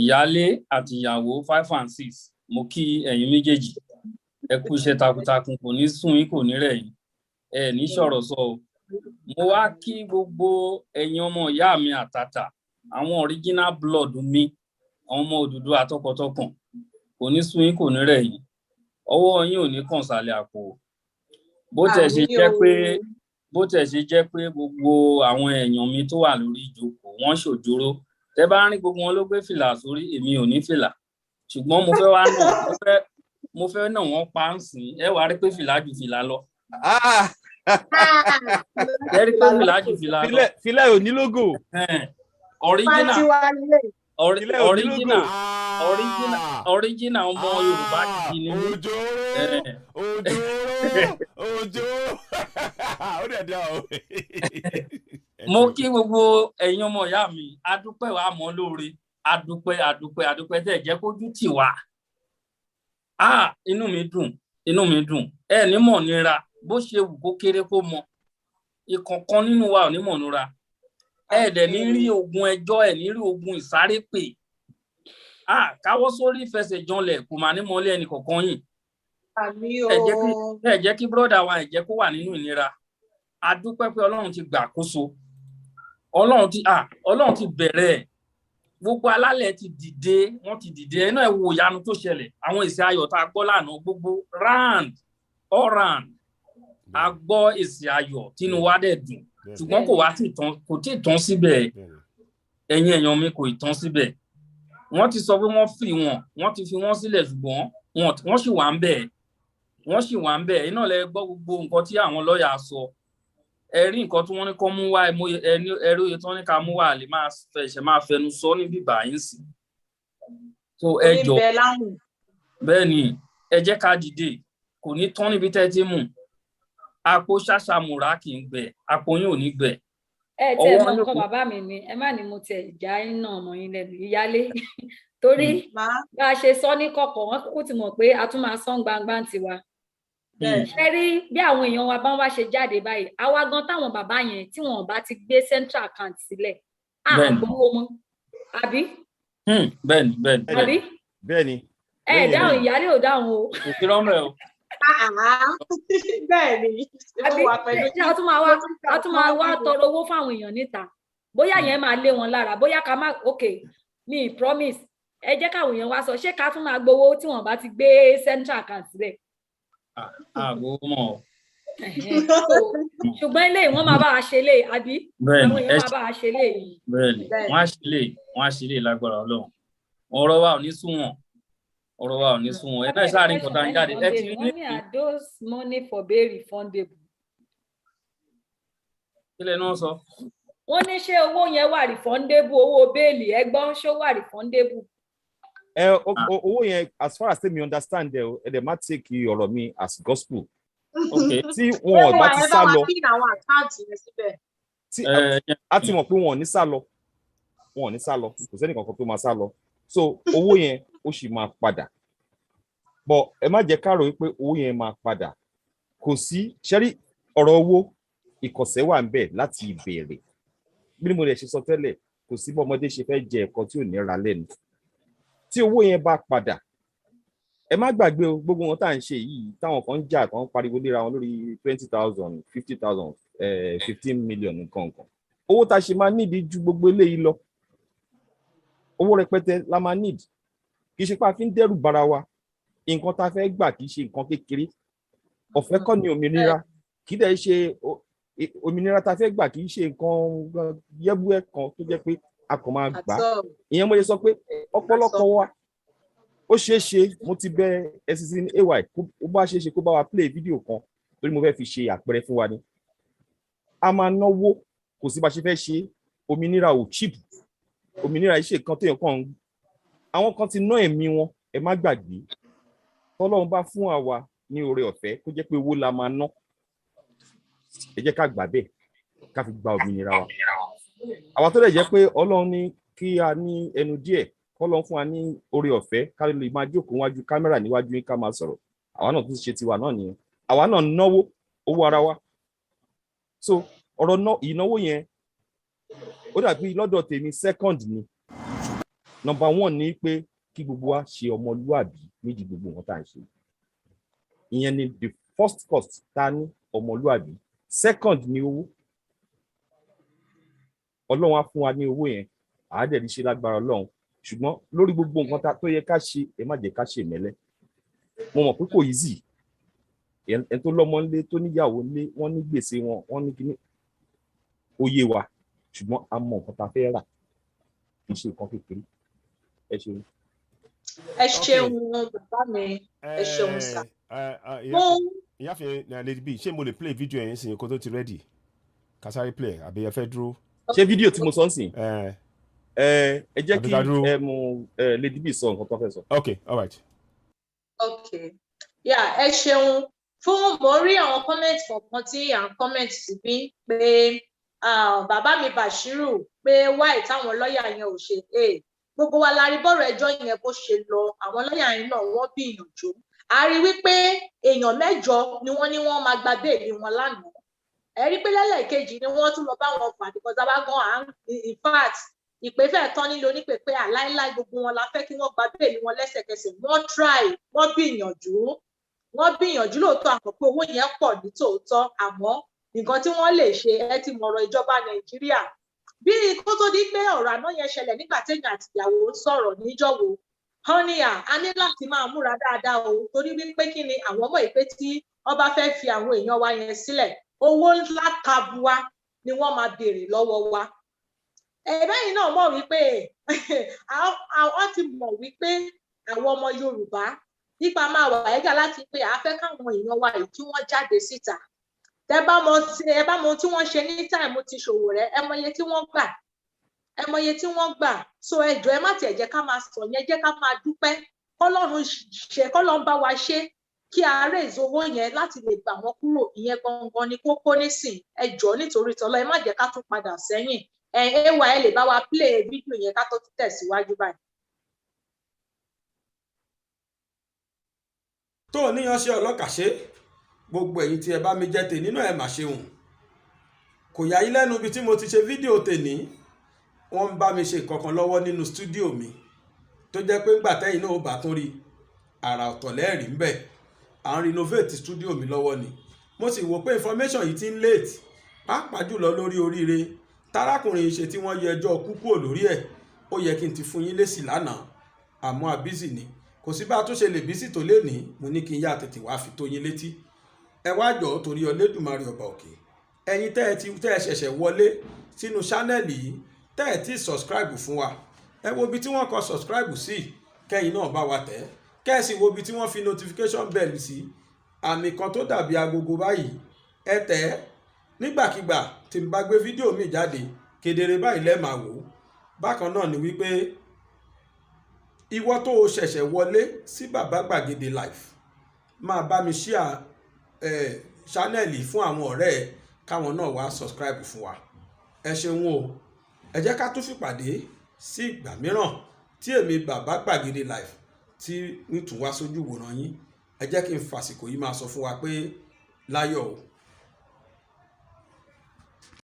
ìyálé àti ìyàwó 5 and 6 mo kí ẹ̀yin méjèèjì ẹ kú iṣẹ́ takuntakun kò ní sún yín kò ní rẹ̀ yín ẹ ní sọ̀rọ̀ sọ o mo wá kí gbogbo ẹ̀yin ọmọ ìyá mi àtàtà àwọn original blood mi àwọn ọmọ Odùduwà tọkàntọkàn kò ní sún yín kò ní rẹ̀ yín ọwọ́ yín ò ní kàn sálẹ̀ àpò bó tẹ̀ ṣe jẹ́ pé gbogbo àwọn èèyàn mi tó wà lórí ìjókòó wọ́n ṣòjóró tẹ́ bá rí gbogbo wọn ló gbé fìlà sórí èmi ò ní fìlà ṣùgbọ́n mo fẹ́ náà wọ́n pa ń sìn ẹ wá rí pé fìlà ju fìlà lọ. ẹ rí pé fìlà ju fìlà lọ. fìlà ò ní lógò. original ọmọ Yorùbá gidi ni mí. òjò ó dẹ̀ dá o. mo kí gbogbo ẹ̀yin ọmọ ìyá mi adúpẹ́ wa mọ́ lóore adúpẹ́ tẹ́ jẹ́ kójú tì wá inú mi dùn ẹ ní mọ̀ nira bó ṣe wù kó kéré kó mọ ìkọ̀ọ̀kan nínú wa ò ní mọ̀ nira ẹ dẹ̀ ní rí ogun ẹjọ́ ẹ ní rí ogun ìsáré pè káwọ́ sórí ìfẹsẹ̀ janlẹ̀ kò mà ní mọ́lé ẹnì kọ̀ọ̀kan yìí ẹ jẹ́ kí bírọ́dà wa ẹ jẹ́ kó wà nínú ìnira adúpẹ́ pé Ọlọ́run ti gbàkóso Ọlọ́run ti bẹ̀rẹ̀ gbogbo alálẹ̀ ti dìde wọ́n ti dìde ẹ̀ náà wo ìyanu tó ṣẹlẹ̀ àwọn èsì ayọ̀ tá a gbọ́ lánàá gbogbo round a gbọ́ èsì ayọ̀ tínú wa dẹ̀ dùn ṣùgbọ́n kò tí ì tán síbẹ̀ ẹ̀yin èèyàn mi kò ì tán síbẹ̀ wọ́n ti sọ pé wọ́n ti fi wọ́n sílẹ̀ ṣùgbọ́n wọ́n sì wà ń bẹ̀ iná lẹ gbọ́ gbogbo nǹkan tí àwọn lọ́ọ̀yà sọ ẹ rí nǹkan tí wọ́n ní kọ́ mú wá ẹ̀rí oyè tí wọ́n ní ká mú wá lè máa fẹnu sọ ní bíbá yín sí so ẹ jọ bẹ́ẹ̀ ni ẹ jẹ́ ká dìde kò ní tán níbi tẹ́ ti mú àpò ṣàṣàmùrà kì í gbẹ àpò yín ò ní gbẹ. ẹ tẹ ẹ mọ nǹkan bàbá mi ni ẹ má ní mo tẹ ìjà iná ọmọ yín lẹ́nu ìyálé torí bá a ṣe sọ ní kọ̀kọ̀ wọn kúkú ti mọ̀ pé a tún máa sọ gbangba tiwa ṣe rí bí àwọn èèyàn wa bá ń wá ṣe jáde báyìí àwa gan táwọn bàbá yẹn tí wọn bá ti gbé central account sílẹ̀ àgbowó mọ́ àbí. bẹ́ẹ̀ni. ẹ dáhùn ìyálé ò dáhùn o. òkìrọ̀ mẹ́ o. bẹ́ẹ̀ni a tún máa wá tọrọ owó fáwọn èèyàn níta bóyá yẹn máa lé wọn lára bóyá ká má mi promise ẹ jẹ́ káwọn èèyàn wá sọ ṣé ká tún máa gbowó tí wọn bá ti gbé central account sílẹ̀. ṣùgbọ́n eléyìí wọ́n máa bá a ṣe lé àbí àwọn èèyàn máa bá a ṣe lé yìí. bẹ́ẹ̀ni wọ́n á ṣe lé lágbára Ọlọ́run ọ̀rọ̀ wa ò ní sunwọ̀n ẹ náà ṣáà rí nǹkan tá ń jáde ẹ ti rí ní. are those money for bail refundable. kílẹ̀ náà sọ. wọ́n ní ṣé owó yẹn wà refundable owó bẹ́ẹ̀lì ẹgbọ́n ṣó wà refundable. owó yẹn as far as me understand ẹ dẹ̀ má take ọ̀rọ̀ mi as gospel. tí wọn ò bá ti sá lọ a ti mọ̀ pé wọn ò ní sá lọ kò sẹ́ni kankan tó máa sá lọ so owó yẹn ó sì máa padà but ẹ má jẹ́ ká rò wípé owó yẹn máa padà kò sí ṣẹ́rí ọ̀rọ̀ owó ìkọ̀sẹ̀ wà ń bẹ̀ láti ìbẹ̀rẹ̀ bí mo lè ṣe sọ tẹ́lẹ̀ kò sí bọ́mọdé ṣe fẹ́ jẹ ẹ̀kọ́ tí ò ní ra lẹ́nu tí owó yẹn bá padà ẹ má gbàgbé o gbogbo wọn tá à ń ṣe yìí táwọn kan ń jà kan pariwo léra wọn lórí 20,000 50,000 15 million nǹkan owó tá a ṣe máa nídìí ju gbogbo eléyìí lọ owó rẹpẹtẹ la máa need kì í ṣe pé a fi ń dẹ́rù bara wa nǹkan tá a fẹ́ gbà kì í ṣe nǹkan kékeré ọ̀fẹ́ kọ́ ni òmìnira kì í dẹ̀ ṣe òmìnira tá a fẹ́ gbà kì í ṣe nǹkan yẹ́búẹ́ kan tó jẹ́ pé a kàn máa gbà ìyẹn mo lè sọ pé ọ̀pọ̀lọpọ̀ wa ó ṣeé ṣe mo ti bẹ SCC AY ó bá ṣeé ṣe kó bá wa play fídíò kan torí mo fẹ́ fi ṣe àpẹẹrẹ fún wa ni a máa náwó kò sí bá ṣe fẹ́ ṣe òmìnira ò cheap òmìnira yìí ṣe kan tó yẹ kàn àwọn kan ti ná ẹ̀mí wọn ẹ má gbàgbé tọ́lọ́run bá fún àwa ní oore ọ̀fẹ́ kó jẹ́ pé owó la máa ná ẹ jẹ́ ká gbà bẹ́ẹ̀ ká fi gba òmìnira wa àwa tó lè jẹ́ pé Ọlọ́run ní kí a ní ẹnu díẹ̀ kọ́lọ́run fún wa ní oore ọ̀fẹ́ ká lè máa jókòó wájú kámẹ́rà níwájú yín ká máa sọ̀rọ̀ àwa náà tún ṣe tiwa náà nìyẹn àwa náà náwó owó ara wa so ọ̀rọ̀ ìnáwó yẹn ó dàbí lọ́dọ̀ tèmi second ni number 1 ni pé kí gbogbo wa ṣe ọmọlúwàbí méjì gbogbo wọn tá à ń ṣe ìyẹn ni the first cost ta ní ọmọlúwàbí second ni owó Ọlọ́run á fún wa ní owó yẹn àádẹ́rì ṣe lágbára Ọlọ́run ṣùgbọ́n lórí gbogbo nǹkan tó yẹ ká ṣe ẹ má jẹ́ ká ṣe mẹ́lẹ́ mo mọ̀ pé kò easy ẹni tó lọ́mọ ńlé tó níyàwó ńlé wọ́n ní gbèsè wọ́n ní kíní ó yé wa ṣùgbọ́n a mọ nǹkan tá a fẹ́ rà kì í ṣe nǹkan kékeré ẹ ṣeun. ẹ ṣeun bàbá mi ẹ ṣeun sà. ìyáàfin Lady B ṣé mo lè play video yẹn sìn kó tó ti ready kasari play àbí ẹ fẹ́ dúró. ṣé fídíò tí mo sọ ń sìn ẹ jẹ́ kí Lady B sọ nǹkan tó fẹ́ sọ. okay all right. okay ẹ ṣeun fún mo rí àwọn comment kọ̀ọ̀kan tí à ń comment síbí pé bàbá mi Bashiru pé why táwọn lọ́ọ̀yà yẹn ò ṣe gbogbo wa la rí bọ́rọ̀ ẹjọ́ yẹn bó ṣe lọ àwọn lọ́ọ̀yà yẹn náà wọ́n gbìyànjú a rí wípé èèyàn 8 ni wọ́n ní wọ́n máa gba béèlì wọn lánàá ẹ rí pé lẹ́lẹ́kejì ni wọ́n tún lọ bá wọn fà because abagan in fact ìpè fẹ́ẹ̀ tán nílò onípè pé àláìláì gbogbo wọn la fẹ́ kí wọ́n gba béèlì wọn lẹ́sẹ̀kẹsẹ̀ wọ́n try wọ́n gbìyànjú lóòótọ́ àmọ́ pé owó yẹn pọ̀ ní tòótọ́ àmọ́ nǹkan tí wọ́n lè ṣe ẹ ti mọ̀rọ̀ ìjọba Nàìjíríà bí kó tó di pé ọ̀rọ̀ àná yẹn ṣẹlẹ̀ nígbà téèyàn àti ìyàwó ń sọ̀rọ̀ níjọ́wọ́ họ́níà a ní láti máa múra dáadáa o torí wípé kí ni àwọn ọmọ ìpè tí wọ́n bá fẹ́ fi àwọn èèyàn wa yẹn sílẹ̀ owó ńlá tabua ni wọ́n máa béèrè lọ́wọ́ wa ẹ̀bẹ́yìn náà mọ̀ wípé àwọn ti mọ̀ wípé àwọn ọmọ Yorùbá nípa máa wà ẹ̀gà láti pé a fẹ́ káwọn èèyàn wa yìí kí wọ́n jáde síta ẹ bá mọ̀ tí wọ́n ṣe ní táìmù ti Ṣòwòrẹ́ ẹ mọ̀ iye tí wọ́n gbà so ẹjọ́ ẹ má tiẹ̀ jẹ́ ká máa sọ yẹn jẹ́ ká máa dúpẹ́ kọ́lọ́run bá wa ṣe kí a raise owó yẹn láti lè gbà wọ́n kúrò ìyẹn gangan ni kókó nísìn ẹjọ́ nítorí tọ́lọ́ ẹ má jẹ́ ká tún padà sẹ́yìn ẹwà ẹ lè bá wa play fídíò yẹn ká tó tẹ̀síwájú báyìí. tó o níyan ṣe ọlọ́kàṣe gbogbo ẹ̀yin tí ẹ bá mi jẹ́ tè nínú ẹ̀ mà ṣeun kò yà yín lẹ́nu ibi tí mo ti ṣe fídíò tèní wọ́n ń bá mi ṣe nǹkan kan lọ́wọ́ nínú stúdíò mi tó jẹ́ pé ńgbà tẹ́yìn náà ó bá tún rí àrà ọ̀tọ̀ lẹ́ẹ̀rí ń bẹ̀ à ń renovate stúdíò mi lọ́wọ́ ni mo sì wò pé information yìí ti ń late pàápàá jùlọ lórí oríire tarákùnrin ṣe tí wọ́n yẹ ẹjọ́ kú kúrò lórí ẹ̀ ó yẹ kí n ti fún yín lésì lánàá àmọ́ àbísì ni kò sí bá a tún ṣe lè bísì tó lé ní mo ní kí n yá tètè wá fi tó yín létí ẹ wá jọ̀ọ́ torí Olódùmarè ọba òkè ẹ̀yin tẹ́ ẹ ṣẹ̀ṣẹ̀ wọlé sínú ṣánẹ́ẹ̀lì yìí tẹ́ ẹ ti subscribe fún wa ẹ wo ibi tí wọ́n kọ subscribe sí kẹ́yìn náà bá wa tẹ̀ kẹ́ ẹ sì wo ibi tí wọ́n fi notification bell sí àmì kan tó dàbí agogo báyìí ẹ tẹ̀ ẹ́ nígbàkigbà tí n bá gbé fídíò mi jáde kedere báyìí lẹ́ẹ̀ máa wò ó bákan náà ni wípé ìwọ tó o ṣẹ̀ṣẹ̀ wọlé sí Bàbá Gbàgede Live máa bá mi share ṣánẹ́ẹ̀lì fún àwọn ọ̀rẹ́ ẹ káwọn náà wá subscribe fún wa ẹ ṣeun o ẹ jẹ́ ká tún fìpàdé sí ìgbà mìíràn tí èmi Bàbá Gbàgede Live tí ń tún wá sójú wòran yín ẹ jẹ́ kí n fàsìkò yìí máa sọ fún wa pé láyọ̀ o.